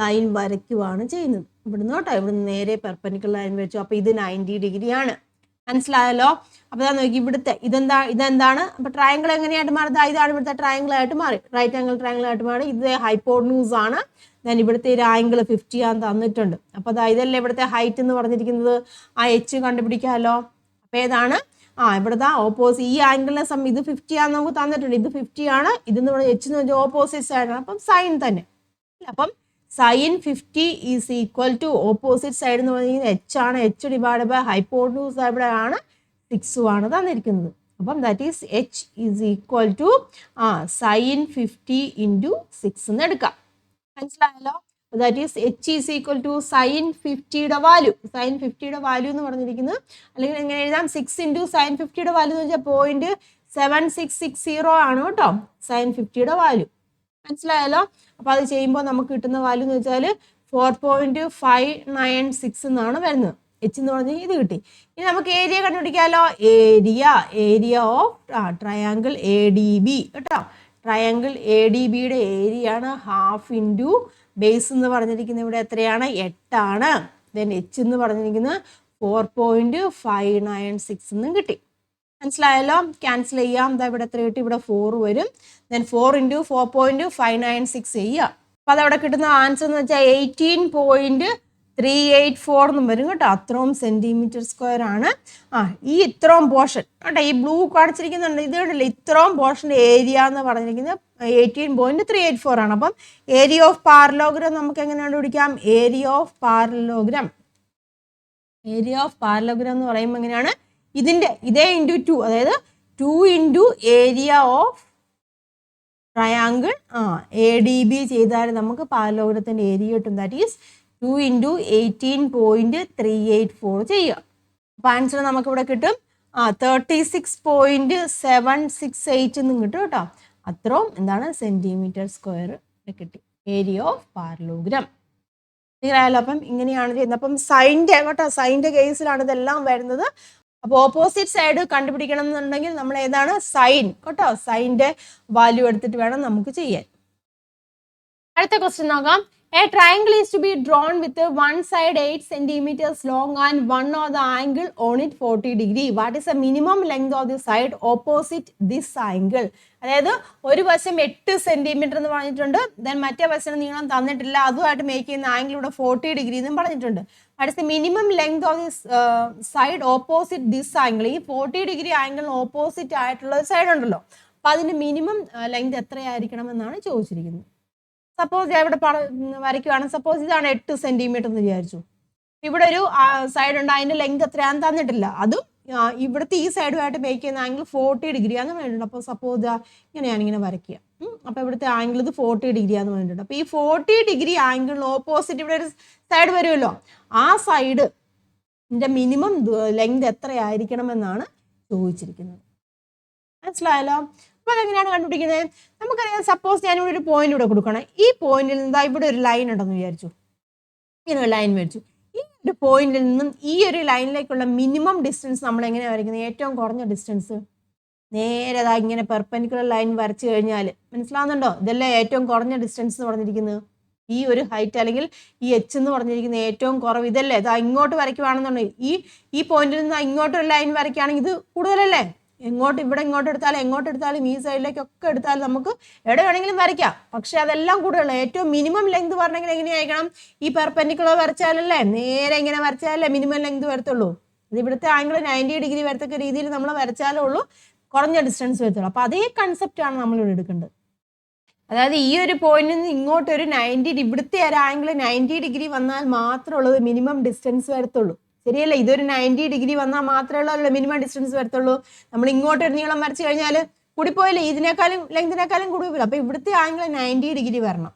ലൈൻ വരയ്ക്കുവാണ് ചെയ്യുന്നത്. ഇവിടുന്ന് കേട്ടോ, ഇവിടുന്ന് നേരെ പെർപെൻഡിക്കുലർ ലൈൻ വെച്ചു. അപ്പോൾ ഇത് 90 ഡിഗ്രി ആണ്. മനസ്സിലായല്ലോ? അപ്പോൾ നോക്കി ഇവിടുത്തെ ഇതെന്താണ്? അപ്പോൾ ട്രയാങ്കിൾ എങ്ങനെയായിട്ട് മാറുന്നത്? ഇതാണ് ഇവിടുത്തെ ട്രയാങ്കിൾ ആയിട്ട് മാറി, റൈറ്റ് ആംഗിൾ ട്രയാങ്കിൾ ആയിട്ട് മാറി. ഇത് ഹൈപ്പോട്ന്യൂസ് ആണ്. ഞാൻ ഇവിടുത്തെ ഒരു ആംഗിൾ 50 ആന്ന് തന്നിട്ടുണ്ട്. അപ്പോൾ ഇതല്ലേ ഇവിടുത്തെ ഹൈറ്റ് എന്ന് പറഞ്ഞിരിക്കുന്നത്. ആ എച്ച് കണ്ടുപിടിക്കാമല്ലോ. അപ്പോൾ ഏതാണ്? ഇവിടുത്തെ ഓപ്പോസിറ്റ് ഈ ആംഗിളിനെ ഇത് 50 ആണെന്ന് നമുക്ക് തന്നിട്ടുണ്ട്. ഇത് 50 ആണ്. ഇതെന്ന് പറഞ്ഞാൽ എച്ച് എന്ന് പറഞ്ഞാൽ ഓപ്പോസിറ്റ് സൈഡാണ്. അപ്പം സൈൻ തന്നെ. അപ്പം sine 50 is equal to opposite side എന്ന് പറഞ്ഞാൽ എച്ച് ആണ്. എച്ച് ഡിവൈഡ് ബൈ ഹൈപ്പോട്ന്യൂസ് ഇവിടെ ആണ് 6 ആണ് തന്നിരിക്കുന്നത്. അപ്പം that is H is equal to sine 50 into 6 എന്ന് എടുക്കാം. മനസ്സിലായല്ലോ? That is H is equal to sine 50യുടെ വാല്യൂ. സൈൻ 50യുടെ വാല്യൂ എന്ന് പറഞ്ഞിരിക്കുന്നത്, അല്ലെങ്കിൽ എങ്ങനെ എഴുതാം? 6 ഇൻറ്റു സൈൻ 50യുടെ വാല്യൂ എന്ന് വെച്ചാൽ 0.7660 ആണ് കേട്ടോ, സൈൻ 50യുടെ വാല്യൂ. മനസ്സിലായല്ലോ? അപ്പോൾ അത് ചെയ്യുമ്പോൾ നമുക്ക് കിട്ടുന്ന വാല്യൂ എന്ന് വെച്ചാൽ 4.596 എന്നാണ് വരുന്നത്. എച്ച് എന്ന് പറഞ്ഞാൽ ഇത് കിട്ടി. ഇനി നമുക്ക് ഏരിയ കണ്ടുപിടിക്കാമല്ലോ. Area of triangle A D B കേട്ടോ. ട്രയാങ്കിൾ എ ഡി ബിയുടെ ഏരിയ ആണ് ഹാഫ് ഇൻറ്റു ബേസ് എന്ന് പറഞ്ഞിരിക്കുന്നത് ഇവിടെ എത്രയാണ്? 8 ആണ്. ദെൻ എച്ച് എന്ന് പറഞ്ഞിരിക്കുന്നത് 4.596 എന്നും കിട്ടി. മനസ്സിലായല്ലോ? ക്യാൻസൽ ചെയ്യാം. ഇവിടെ എത്ര കിട്ടി? ഇവിടെ 4 വരും. ദെൻ 4 ഇൻറ്റു 4.596 ചെയ്യുക. അപ്പോൾ അതവിടെ കിട്ടുന്ന ആൻസർ എന്ന് വെച്ചാൽ 18.384 എന്നും വരും കേട്ടോ. അത്രയും സെൻറ്റിമീറ്റർ സ്ക്വയർ ആണ്. ഈ ഇത്രയും പോർഷൻ കേട്ടോ, ഈ ബ്ലൂ കാണിച്ചിരിക്കുന്നുണ്ട്, ഇത് കണ്ടില്ല, ഇത്രയും പോർഷൻ്റെ ഏരിയ എന്ന് പറഞ്ഞിരിക്കുന്നത് 18.384 ആണ്. അപ്പം ഏരിയ ഓഫ് പാരലോഗ്രാം നമുക്ക് എങ്ങനെ കണ്ടുപിടിക്കാം? ഏരിയ ഓഫ് പാരലോഗ്രാം എന്ന് പറയുമ്പോൾ എങ്ങനെയാണ്? ഇതേ ഇൻറ്റു 2, അതായത് 2 into area of triangle A D B ചെയ്താൽ നമുക്ക് പാരലോഗ്രത്തിൻ്റെ ഏരിയ കിട്ടും. ദാറ്റ് ഈസ് 2 ഇൻറ്റു 18.384 ചെയ്യുക. അപ്പോൾ ആൻസർ നമുക്കിവിടെ കിട്ടും 36.768 എന്നും കിട്ടും കേട്ടോ. അത്രയും എന്താണ് സെൻറ്റിമീറ്റർ സ്ക്വയർ കിട്ടി ഏരിയ ഓഫ് പാരലോഗ്രാം. ക്ലിയറായല്ലോ? അപ്പം ഇങ്ങനെയാണ് ചെയ്യുന്നത്. അപ്പം സൈൻ്റെ കേസിലാണ് ഇതെല്ലാം വരുന്നത്. അപ്പോൾ ഓപ്പോസിറ്റ് സൈഡ് കണ്ടുപിടിക്കണം എന്നുണ്ടെങ്കിൽ നമ്മൾ ഏതാണ്? സൈൻ കേട്ടോ. സൈൻ്റെ വാല്യൂ എടുത്തിട്ട് വേണം നമുക്ക് ചെയ്യാൻ. അടുത്ത ക്വസ്റ്റ്യൻ നോക്കാം. A triangle is to be drawn with one side 8 centimeters long and one of the angle on it 40 degree. What is the minimum length of the side opposite this angle? അതായത് ഒരു വശം 8 centimetre എന്ന് പറഞ്ഞിട്ടുണ്ട്. Then മറ്റേ വശം നീളം തന്നിട്ടില്ല. അതുമായിട്ട് മേക്ക് ചെയ്യുന്ന ആംഗിൾ ഇവിടെ 40 ഡിഗ്രി എന്നും പറഞ്ഞിട്ടുണ്ട്. What is the minimum length of this side opposite this angle? ഈ 40 ഡിഗ്രി ആംഗിളിന് ഓപ്പോസിറ്റ് ആയിട്ടുള്ള സൈഡ് ഉണ്ടല്ലോ, അപ്പം അതിൻ്റെ മിനിമം ലെങ്ത് എത്രയായിരിക്കണം എന്നാണ് ചോദിച്ചിരിക്കുന്നത്. സപ്പോസ് ഞാൻ ഇവിടെ വരയ്ക്കുവാണ്. സപ്പോസ് ഇതാണ് 8 സെന്റിമീറ്റർ എന്ന് വിചാരിച്ചു. ഇവിടെ ഒരു സൈഡ് ഉണ്ട്, അതിൻ്റെ ലെങ്ത് എത്രയാണെന്ന് തന്നിട്ടില്ല. അതും ഇവിടുത്തെ ഈ സൈഡുമായിട്ട് മേക്ക് ചെയ്യുന്ന ആംഗിൾ 40 ഡിഗ്രിയാന്ന് പറഞ്ഞിട്ടുണ്ട്. അപ്പോൾ സപ്പോസ് ഇങ്ങനെയാണ് വരയ്ക്കുക. അപ്പോൾ ഇവിടുത്തെ ആംഗിൾ ഇത് 40 ഡിഗ്രിയാന്ന് പറഞ്ഞിട്ടുണ്ട്. അപ്പോൾ ഈ 40 ഡിഗ്രി ആംഗിളിന് ഓപ്പോസിറ്റ് ഇവിടെ ഒരു സൈഡ് വരുമല്ലോ, ആ സൈഡിൻ്റെ മിനിമം ലെങ്ത് എത്രയായിരിക്കണം എന്നാണ് ചോദിച്ചിരിക്കുന്നത്. മനസ്സിലായല്ലോ? അപ്പോൾ അതെങ്ങനെയാണ് കണ്ടുപിടിക്കുന്നത്? നമുക്കറിയാം. സപ്പോസ് ഞാനിവിടെ ഒരു പോയിന്റ് ഇവിടെ കൊടുക്കണം. ഈ പോയിന്റിൽ നിന്ന് ഇവിടെ ഒരു ലൈൻ ഉണ്ടെന്ന് വിചാരിച്ചു. ഇങ്ങനെ ഒരു ലൈൻ വരച്ചു. ഈ ഒരു പോയിന്റിൽ നിന്നും ഈ ഒരു ലൈനിലേക്കുള്ള മിനിമം ഡിസ്റ്റൻസ് നമ്മൾ എങ്ങനെയാണ് വരയ്ക്കുന്നത്? ഏറ്റവും കുറഞ്ഞ ഡിസ്റ്റൻസ് നേരെ ഇങ്ങനെ പെർപെൻഡിക്കുലർ ലൈൻ വരച്ചു കഴിഞ്ഞാൽ മനസ്സിലാവുന്നുണ്ടോ? ഇതല്ലേ ഏറ്റവും കുറഞ്ഞ ഡിസ്റ്റൻസ് എന്ന് പറഞ്ഞിരിക്കുന്നത്. ഈ ഒരു ഹൈറ്റ് അല്ലെങ്കിൽ ഈ എച്ച് എന്ന് പറഞ്ഞിരിക്കുന്ന ഏറ്റവും കുറവ് ഇതല്ലേ. ഇങ്ങോട്ട് വരയ്ക്കുവാണെന്നുണ്ടെങ്കിൽ ഈ പോയിന്റിൽ നിന്ന് ഇങ്ങോട്ടൊരു ലൈൻ വരയ്ക്കുകയാണെങ്കിൽ ഇത് കൂടുതലല്ലേ. ഇവിടെ ഇങ്ങോട്ട് എടുത്താലും ഈ സൈഡിലേക്കൊക്കെ എടുത്താലും നമുക്ക് എവിടെ വേണമെങ്കിലും വരയ്ക്കാം. പക്ഷെ അതെല്ലാം കൂടുതലുള്ള ഏറ്റവും മിനിമം ലെങ്ത് പറഞ്ഞെങ്കിൽ എങ്ങനെയായിരിക്കണം? ഈ പെർപെൻഡിക്കുലർ വരച്ചാലല്ലേ, നേരെ ഇങ്ങനെ വരച്ചാലല്ലേ മിനിമം ലെങ്ത് വരത്തുള്ളൂ. ഇത് ഇവിടുത്തെ ആംഗിൾ 90 ഡിഗ്രി വരത്തക്ക രീതിയിൽ നമ്മൾ വരച്ചാലേ ഉള്ളൂ കുറഞ്ഞ ഡിസ്റ്റൻസ് വരത്തുള്ളൂ. അപ്പോൾ അതേ കൺസെപ്റ്റാണ് നമ്മളിവിടെ എടുക്കേണ്ടത്. അതായത് ഈ ഒരു പോയിന്റിൽ നിന്ന് ഇങ്ങോട്ടൊരു 90 ഇവിടുത്തെ ഒരു ആംഗിൾ 90 ഡിഗ്രി വന്നാൽ മാത്രമേ ഉള്ളത് മിനിമം ഡിസ്റ്റൻസ് വരത്തുള്ളൂ. ശരിയല്ലേ? ഇതൊരു 90 ഡിഗ്രി വന്നാൽ മാത്രമേ ഉള്ളൂ മിനിമം ഡിസ്റ്റൻസ് വരത്തുള്ളൂ. നമ്മൾ ഇങ്ങോട്ട് ഒരു നീളം വരച്ച് കഴിഞ്ഞാൽ കൂടിപ്പോയില്ലേ, ലെങ്തിനേക്കാളും കൂടി പോയില്ല. അപ്പോൾ ഇവിടുത്തെ ആംഗിൾ 90 ഡിഗ്രി വരണം.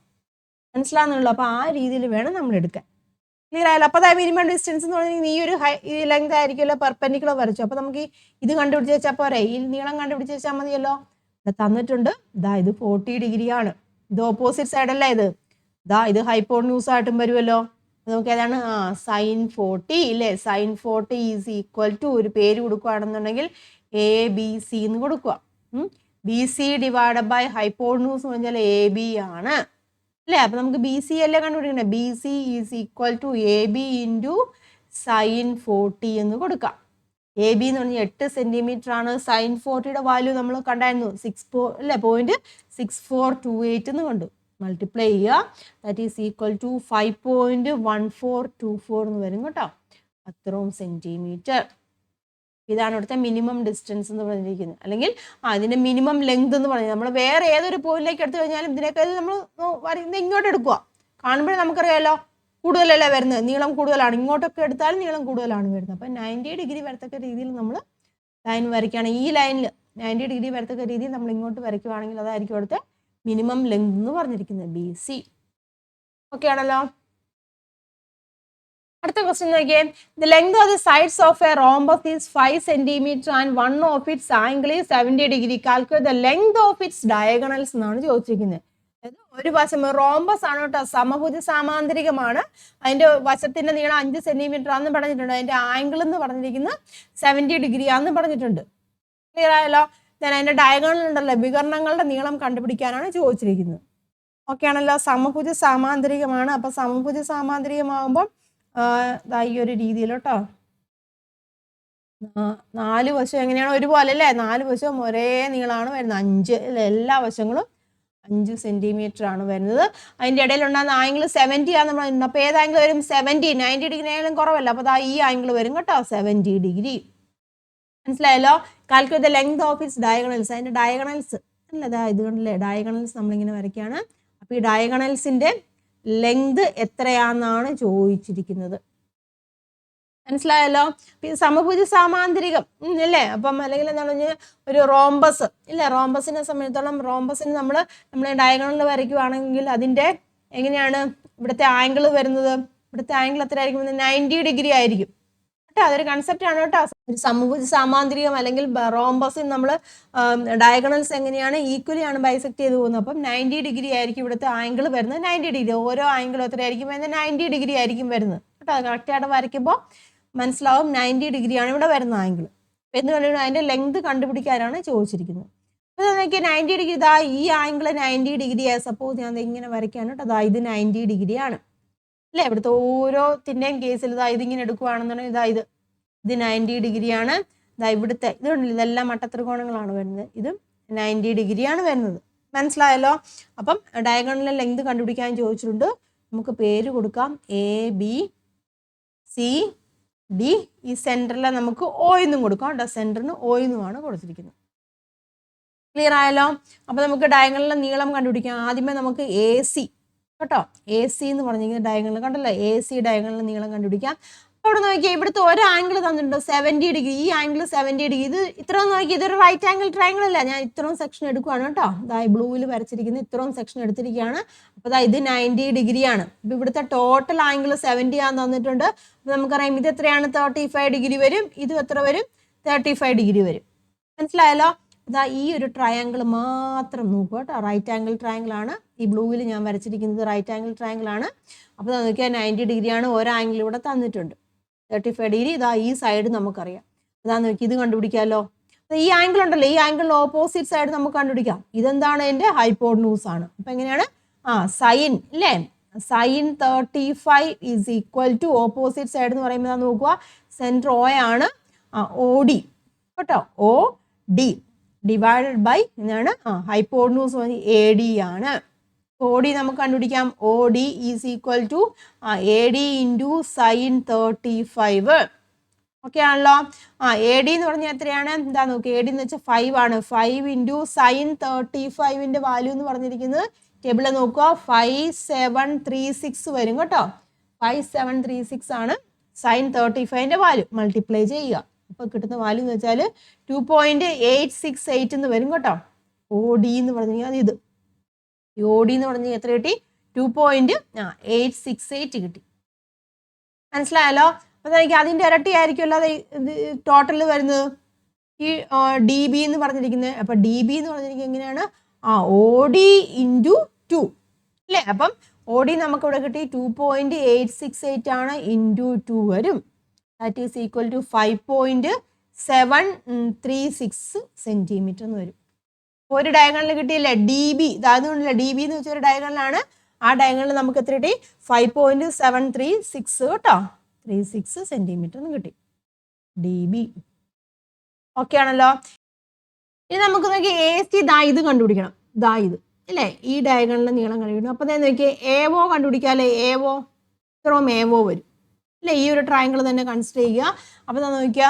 മനസ്സിലാകുന്നുള്ളൂ? അപ്പോൾ ആ രീതിയിൽ വേണം നമ്മൾ എടുക്കാൻ. ക്ലിയർ ആയല്ലോ? അപ്പോൾ അതായത് മിനിമം ഡിസ്റ്റൻസ് എന്ന് പറഞ്ഞാൽ ഈ ഒരു ലെങ്ത് ആയിരിക്കുമല്ലോ, പെർപെൻഡിക്കുലർ വരച്ചു. അപ്പോൾ നമുക്ക് ഇത് കണ്ടുപിടിച്ച് വെച്ചാൽ പോരെ, ഈ നീളം കണ്ടുപിടിച്ച് വെച്ചാൽ മതിയല്ലോ. ഇവിടെ തന്നിട്ടുണ്ട്, ഇത് 40 ഡിഗ്രിയാണ്. ഇത് ഓപ്പോസിറ്റ് സൈഡല്ല ഇത്. ഇത് ഹൈപ്പോട്ന്യൂസ് ആയിട്ടും വരുമല്ലോ. നമുക്ക് ഏതാണ്? സൈൻ 40 ഇല്ലേ. സൈൻ 40 ഈസ് ഈക്വൽ ടു ഒരു പേര് കൊടുക്കുകയാണെന്നുണ്ടെങ്കിൽ ABC എന്ന് കൊടുക്കുക. BC ഡിവൈഡ് ബൈ ഹൈപ്പോട്ന്യൂസ് എന്ന് പറഞ്ഞാൽ AB ആണ്. അല്ലേ? അപ്പൊ നമുക്ക് ബി സി അല്ലേ കണ്ടുപിടിക്കണ്ടേ? B C is equal to A B into sine 40 എന്ന് കൊടുക്കാം. എ ബി എന്ന് പറഞ്ഞാൽ 8 സെന്റിമീറ്റർ ആണ്. സൈൻ 40യുടെ വാല്യൂ നമ്മൾ കണ്ടായിരുന്നു 6 അല്ലേ 0.6428 എന്ന് കണ്ടു. മൾട്ടിപ്ലൈ ചെയ്യുക. ദാറ്റ് ഈസ് ഈക്വൽ ടു 5.1424 എന്ന് വരും കേട്ടോ. അത്രയും സെന്റിമീറ്റർ. ഇതാണ് ഇവിടുത്തെ മിനിമം ഡിസ്റ്റൻസ് എന്ന് പറഞ്ഞിരിക്കുന്നത്. അല്ലെങ്കിൽ ഇതിന്റെ മിനിമം ലെങ്ത് എന്ന് പറഞ്ഞാൽ നമ്മൾ വേറെ ഏതൊരു പോയിന്റിലേക്ക് എടുത്തു കഴിഞ്ഞാലും ഇതിനൊക്കെ നമ്മൾ ഇങ്ങോട്ട് എടുക്കുക. കാണുമ്പോഴേ നമുക്കറിയാമല്ലോ കൂടുതലല്ലേ വരുന്നത്, നീളം കൂടുതലാണ്. ഇങ്ങോട്ടൊക്കെ എടുത്താലും നീളം കൂടുതലാണ് വരുന്നത്. അപ്പം 90 ഡിഗ്രി വരത്തക്ക രീതിയിൽ നമ്മൾ ലൈൻ വരയ്ക്കുകയാണ്. ഈ ലൈനിൽ 90 ഡിഗ്രി വരത്തക്ക രീതിയിൽ നമ്മൾ ഇങ്ങോട്ട് വരയ്ക്കുകയാണെങ്കിൽ അതായിരിക്കും അവിടുത്തെ മിനിമം ലെങ്ത് എന്ന് പറഞ്ഞിരിക്കുന്നത്, ബി സി. ഓക്കെ ആണല്ലോ. അടുത്ത ക്വസ്റ്റ്യൻ നോക്കിയേ. The length of the sides of A rhombus is 5 centimetre and one of its angle is 70 degree. Calculate the length of its diagonals എന്നാണ് ചോദിച്ചിരിക്കുന്നത്. ഒരു വശം റോംബസ് ആണ് കേട്ടോ, സമഭുജ സാമാന്തരികമാണ്. അതിന്റെ വശത്തിന്റെ നീളം 5 സെന്റിമീറ്റർ ആണെന്ന് പറഞ്ഞിട്ടുണ്ട്. അതിന്റെ ആംഗിൾ എന്ന് പറഞ്ഞിരിക്കുന്നത് 70 ഡിഗ്രി ആണെന്ന് പറഞ്ഞിട്ടുണ്ട്. ക്ലിയർ ആയല്ലോ. അതിന്റെ ഡയഗണൽ ഉണ്ടല്ലോ, വികരണങ്ങളുടെ നീളം കണ്ടുപിടിക്കാനാണ് ചോദിച്ചിരിക്കുന്നത്. ഓക്കെ ആണല്ലോ. സമഭുജ സാമാന്തരികമാണ്. അപ്പൊ സമഭുജ സാമാന്തരികമാകുമ്പോൾ ഈ ഒരു രീതിയിൽ കേട്ടോ, 4 വശം എങ്ങനെയാണ് ഒരുപോലെ അല്ലേ? 4 വശവും ഒരേ നീളമാണ് വരുന്നത്. 5 എല്ലാ വശങ്ങളും 5 സെന്റിമീറ്റർ ആണ് വരുന്നത്. അതിന്റെ ഇടയിൽ ഉണ്ടാകുന്ന ആംഗിൾ 70 ആണെന്ന് പറയുന്നത്. അപ്പൊ ഏത് ആംഗിൾ വരും? 70. 90 ഡിഗ്രി ആയാലും കുറവല്ല. അപ്പൊ ഈ ആംഗിൾ വരും കേട്ടോ, 70 ഡിഗ്രി. മനസ്സിലായല്ലോ. Calculate the length of its diagonals. അതിന്റെ ഡയഗണൽസ് അല്ല, ഇതുകൊണ്ടല്ലേ ഡയഗണൽസ് നമ്മളിങ്ങനെ വരയ്ക്കുകയാണ്. അപ്പൊ ഈ ഡയഗണൽസിന്റെ ലെങ്ത് എത്രയാണെന്നാണ് ചോദിച്ചിരിക്കുന്നത്. മനസ്സിലായല്ലോ. സമഭുജ സാമാന്തരികം അല്ലേ? അപ്പം അല്ലെങ്കിൽ എന്താണ് പറഞ്ഞാൽ ഒരു റോംബസ് ഇല്ലേ? റോംബസിനെ സംബന്ധിച്ചിടത്തോളം റോംബസിന് നമ്മൾ ഡയഗണൽ വരയ്ക്കുവാണെങ്കിൽ അതിന്റെ എങ്ങനെയാണ് ഇവിടുത്തെ ആംഗിൾ വരുന്നത്? ഇവിടുത്തെ ആംഗിൾ എത്ര ആയിരിക്കും? 90 ഡിഗ്രി ആയിരിക്കും കേട്ടോ. അതൊരു കൺസെപ്റ്റ് ആണ് കേട്ടോ. ഒരു സമഭുജ സാമാന്തരികം അല്ലെങ്കിൽ റോംബസിന് നമ്മൾ ഡയഗണൽസ് എങ്ങനെയാണ് ഈക്വലി ആണ് ബൈസെക്ട് ചെയ്ത് പോകുന്നത്. അപ്പം 90 ഡിഗ്രി ആയിരിക്കും ഇവിടുത്തെ ആംഗിൾ വരുന്നത്. 90 ഡിഗ്രി ഓരോ ആംഗിളും എത്രയായിരിക്കും വരുന്നത്? 90 ഡിഗ്രി ആയിരിക്കും വരുന്നത് കേട്ടോ. കറക്റ്റായിട്ട് വരയ്ക്കുമ്പോൾ മനസ്സിലാവും 90 ഡിഗ്രിയാണ് ഇവിടെ വരുന്ന ആംഗിൾ. എന്ന് കണ്ടിട്ട് അതിന്റെ ലെങ്ത് കണ്ടുപിടിക്കാനാണ് ചോദിച്ചിരിക്കുന്നത്. അപ്പോൾ നോക്കിയാൽ 90 ഡിഗ്രി, ഇതാ ഈ ആംഗിൾ 90 ഡിഗ്രിയാണ്. സപ്പോസ് ഞാൻ ഇങ്ങനെ വരയ്ക്കാണ് കേട്ടോ. അതാ ഇത് 90 ഡിഗ്രിയാണ് അല്ലേ? ഇവിടുത്തെ ഓരോത്തിൻ്റെയും കേസിൽ ഇതിങ്ങനെ എടുക്കുകയാണെന്നുണ്ടെങ്കിൽ ഇത് 90 ഡിഗ്രിയാണ്. ഇവിടുത്തെ ഇതെല്ലാം മട്ടത്രികോണങ്ങളാണ് വരുന്നത്. ഇതും 90 ഡിഗ്രിയാണ് വരുന്നത്. മനസ്സിലായല്ലോ. അപ്പം ഡയഗണലിലെ ലെങ്ത് കണ്ടുപിടിക്കാൻ ചോദിച്ചിട്ടുണ്ട്. നമുക്ക് പേര് കൊടുക്കാം ABCD. ഈ സെന്ററിൽ നമുക്ക് O എന്നും കൊടുക്കാം കേട്ടോ. സെന്ററിന് O എന്നുമാണ് കൊടുത്തിരിക്കുന്നത്. ക്ലിയർ ആയല്ലോ. അപ്പൊ നമുക്ക് ഡയഗണലിലെ നീളം കണ്ടുപിടിക്കാം. ആദ്യമേ നമുക്ക് AC കേട്ടോ, AC എന്ന് പറഞ്ഞിരിക്കുന്ന ഡയഗണൽ കണ്ടല്ലോ. AC ഡയഗണലിലെ നീളം കണ്ടുപിടിക്കാം. അവിടെ നോക്കിയാൽ ഇവിടുത്തെ ഒരു ആംഗിൾ തന്നിട്ടുണ്ട് 70 ഡിഗ്രി. ഈ ആംഗിൾ 70 ഡിഗ്രി. ഇത് ഇത്രയും നോക്കി, ഇതൊരു റൈറ്റ് ആംഗിൾ ട്രയാംഗിൾ അല്ല. ഞാൻ ഇത്രയും സെക്ഷൻ എടുക്കുവാണ് കേട്ടോ. ബ്ലൂവിൽ വരച്ചിരിക്കുന്ന ഇത്രയും സെക്ഷൻ എടുത്തിരിക്കുകയാണ്. അപ്പോൾ ഇത് 90 ഡിഗ്രിയാണ്. അപ്പോൾ ഇവിടുത്തെ ടോട്ടൽ ആംഗിൾ 70 ആണെന്ന് തന്നിട്ടുണ്ട്. അപ്പോൾ നമുക്കറിയാം ഇത് എത്രയാണ്? 35 ഡിഗ്രി വരും. ഇതും എത്ര വരും? 35 ഡിഗ്രി വരും. മനസ്സിലായല്ലോ. ഈ ഒരു ട്രയാംഗിൾ മാത്രം നോക്കുക കേട്ടോ. റൈറ്റ് ആംഗിൾ ട്രയാംഗിൾ ആണ്. ഈ ബ്ലൂവിൽ ഞാൻ വരച്ചിരിക്കുന്നത് റൈറ്റ് ആംഗിൾ ട്രയാംഗിൾ ആണ്. അപ്പോൾ നോക്കിയാൽ 90 ഡിഗ്രിയാണ്. ഒരു ആംഗിൾ ഇവിടെ തന്നിട്ടുണ്ട് 35 ഡിഗ്രി. ഈ സൈഡ് നമുക്കറിയാം. നോക്കി ഇത് കണ്ടുപിടിക്കാമല്ലോ. ഈ ആംഗിൾ ഉണ്ടല്ലോ, ഈ ആംഗിളിന് ഓപ്പോസിറ്റ് സൈഡ് നമുക്ക് കണ്ടുപിടിക്കാം. ഇതെന്താണ്? എൻ്റെ ഹൈപ്പോട്ടന്യൂസ് ആണ്. അപ്പം എങ്ങനെയാണ്? സൈൻ അല്ലേ? Sine 35 is equal to opposite side എന്ന് പറയുമ്പോൾ നോക്കുക, സെൻറ്റർ O ആണ്. OD കേട്ടോ. OD ഡിവൈഡഡ് ബൈ എന്താണ്? ഹൈപ്പോട്ടന്യൂസ് AD ആണ്. OD നമുക്ക് കണ്ടുപിടിക്കാം. OD is equal to AD into sine 35. Okay ആണല്ലോ. AD എന്ന് പറഞ്ഞാൽ എത്രയാണ്? എന്താ നോക്കുക, AD എന്ന് വെച്ചാൽ 5 ആണ്. 5 ഇൻറ്റു സൈൻ 35ന്റെ വാല്യൂ എന്ന് പറഞ്ഞിരിക്കുന്നത് ടേബിളിൽ നോക്കുക 5736 വരും കേട്ടോ. 5736 ആണ് സൈൻ 35ന്റെ വാല്യൂ. മൾട്ടിപ്ലൈ ചെയ്യുക. അപ്പോൾ കിട്ടുന്ന വാല്യൂ എന്ന് വെച്ചാൽ 2.868 എന്ന് വരും കേട്ടോ. OD എന്ന് പറഞ്ഞു കഴിഞ്ഞാൽ ഇത് OD എന്ന് പറഞ്ഞാൽ എത്ര കിട്ടി? 2.868 കിട്ടി. മനസ്സിലായല്ലോ. അപ്പോൾ എനിക്ക് അതിൻ്റെ ഇരട്ടി ആയിരിക്കുമല്ലോ ടോട്ടൽ വരുന്നത്. ഈ DB എന്ന് പറഞ്ഞിരിക്കുന്നത്. അപ്പം DB എന്ന് പറഞ്ഞിരിക്കുന്നത് എങ്ങനെയാണ്? OD ഇൻറ്റു 2 അല്ലേ? അപ്പം OD നമുക്കിവിടെ കിട്ടി 2.868 ആണ്. ഇൻറ്റു 2 വരും. That is equal to 5.736 centimetre എന്ന് വരും. ഒരു ഡയഗണൽ കിട്ടിയില്ലേ? DB. അതുകൊണ്ടല്ല DB എന്ന് വെച്ചൊരു ഡയഗണലാണ്. ആ ഡയഗണലിൽ നമുക്ക് എത്ര കിട്ടി? 5.736 കേട്ടോ, 36 സെന്റിമീറ്റർ എന്ന് കിട്ടി. DB. ഓക്കെ ആണല്ലോ. ഇനി നമുക്ക് നോക്കി AC ഇത് കണ്ടുപിടിക്കണം. ഇത് അല്ലേ, ഈ ഡയഗണലിന്റെ നീളം കണ്ടുപിടിക്കണം. അപ്പൊ നോക്കിയേ AO കണ്ടുപിടിക്കാല്ലേ. AO ഇത്രയും AO വരും അല്ലേ, ഈ ഒരു ട്രയാങ്കിൾ തന്നെ കൺസിഡർ ചെയ്യുക. അപ്പൊ നോക്കിയാ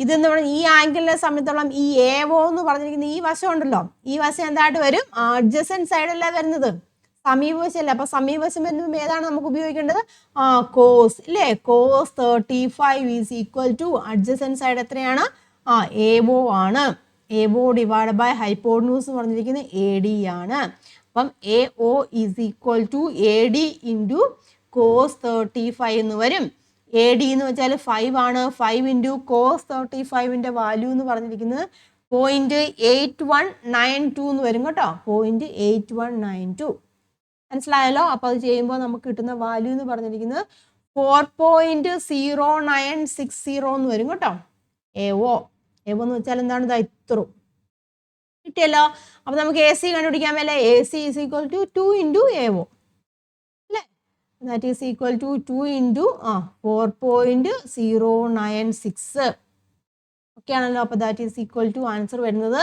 ഇതെന്ന് പറഞ്ഞാൽ ഈ ആംഗിളിനെ സംബന്ധിച്ചോളം ഈ AO എന്ന് പറഞ്ഞിരിക്കുന്ന ഈ വശം ഉണ്ടല്ലോ, ഈ വശം എന്തായിട്ട് വരും? അഡ്ജസന്റ് സൈഡല്ലേ വരുന്നത്, സമീപവശമല്ലേ. അപ്പൊ സമീപവശം വരുമ്പോൾ ഏതാണ് നമുക്ക് ഉപയോഗിക്കേണ്ടത്? കോസ് ഇല്ലേ, cos 35 is equal to adjacent side എത്രയാണ്? AO ആണ്. AO ഡിവൈഡ് ബൈ ഹൈപ്പോട്ടന്യൂസ് എന്ന് പറഞ്ഞിരിക്കുന്നത് AD ആണ്. അപ്പം AO is equal to AD into cos 35 എന്ന് വരും. AD എന്ന് വെച്ചാൽ 5 ആണ്. 5 ഇൻറ്റു cos 35ന്റെ വാല്യൂ എന്ന് പറഞ്ഞിരിക്കുന്നത് 0.8192 എന്ന് വരും കേട്ടോ, 0.8192. മനസ്സിലായല്ലോ. അപ്പോൾ അത് ചെയ്യുമ്പോൾ നമുക്ക് കിട്ടുന്ന വാല്യൂ എന്ന് പറഞ്ഞിരിക്കുന്നത് 4.0960 എന്ന് വരും കേട്ടോ. AO എന്ന് വെച്ചാൽ എന്താണ്? ഇത്രയും കിട്ടിയല്ലോ. അപ്പൊ നമുക്ക് AC കണ്ടുപിടിക്കാൻ മേലെ. AC is equal to 2 into AO അല്ലേ, that is equal to 2 into 4.096. Okay ആണല്ലോ. അപ്പൊ that is equal to answer വരുന്നത്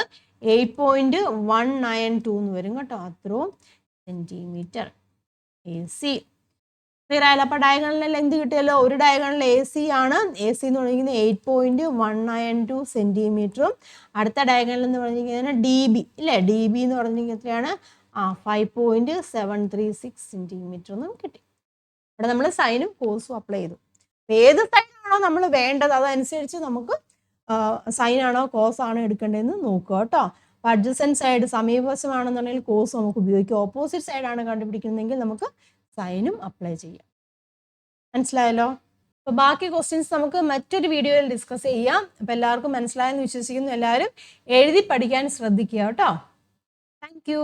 8.192 എന്ന് വരും കേട്ടോ, അത്രയും സെന്റിമീറ്റർ AC. ക്ലിയർ ആയല്ലോ. അപ്പൊ ഡയഗണലിന്റെ ലെങ്ത് കിട്ടിയല്ലോ. ഒരു ഡയഗണൽ AC ആണ്. AC എന്ന് പറഞ്ഞിരിക്കുന്നത് 8.192 സെന്റിമീറ്ററും അടുത്ത ഡയഗണൽ എന്ന് പറഞ്ഞിരിക്കുന്നത് DB ഇല്ലേ, DB എന്ന് പറഞ്ഞിരിക്കുന്നത് എത്രയാണ്? 5.736 സെന്റിമീറ്റർ എന്നും കിട്ടി. ഇവിടെ നമ്മൾ സൈനും കോസും അപ്ലൈ ചെയ്തു. ഏത് സൈനാണോ നമ്മൾ വേണ്ടത് അതനുസരിച്ച് നമുക്ക് സൈനാണോ കോസ് ആണോ എടുക്കേണ്ടതെന്ന് നോക്കുക കേട്ടോ. അഡ്ജസന്റ് സൈഡ് സമീപവശമാണെന്നുണ്ടെങ്കിൽ കോസ് നമുക്ക് ഉപയോഗിക്കാം. ഓപ്പോസിറ്റ് സൈഡാണ് കണ്ടുപിടിക്കുന്നതെങ്കിൽ നമുക്ക് സൈനും അപ്ലൈ ചെയ്യാം. മനസ്സിലായല്ലോ. അപ്പോൾ ബാക്കി ക്വസ്റ്റ്യൻസ് നമുക്ക് മറ്റൊരു വീഡിയോയിൽ ഡിസ്കസ് ചെയ്യാം. അപ്പോൾ എല്ലാവർക്കും മനസ്സിലായെന്ന് വിശ്വസിക്കുന്നു. എല്ലാവരും എഴുതി പഠിക്കാൻ ശ്രദ്ധിക്കുക കേട്ടോ. Thank you.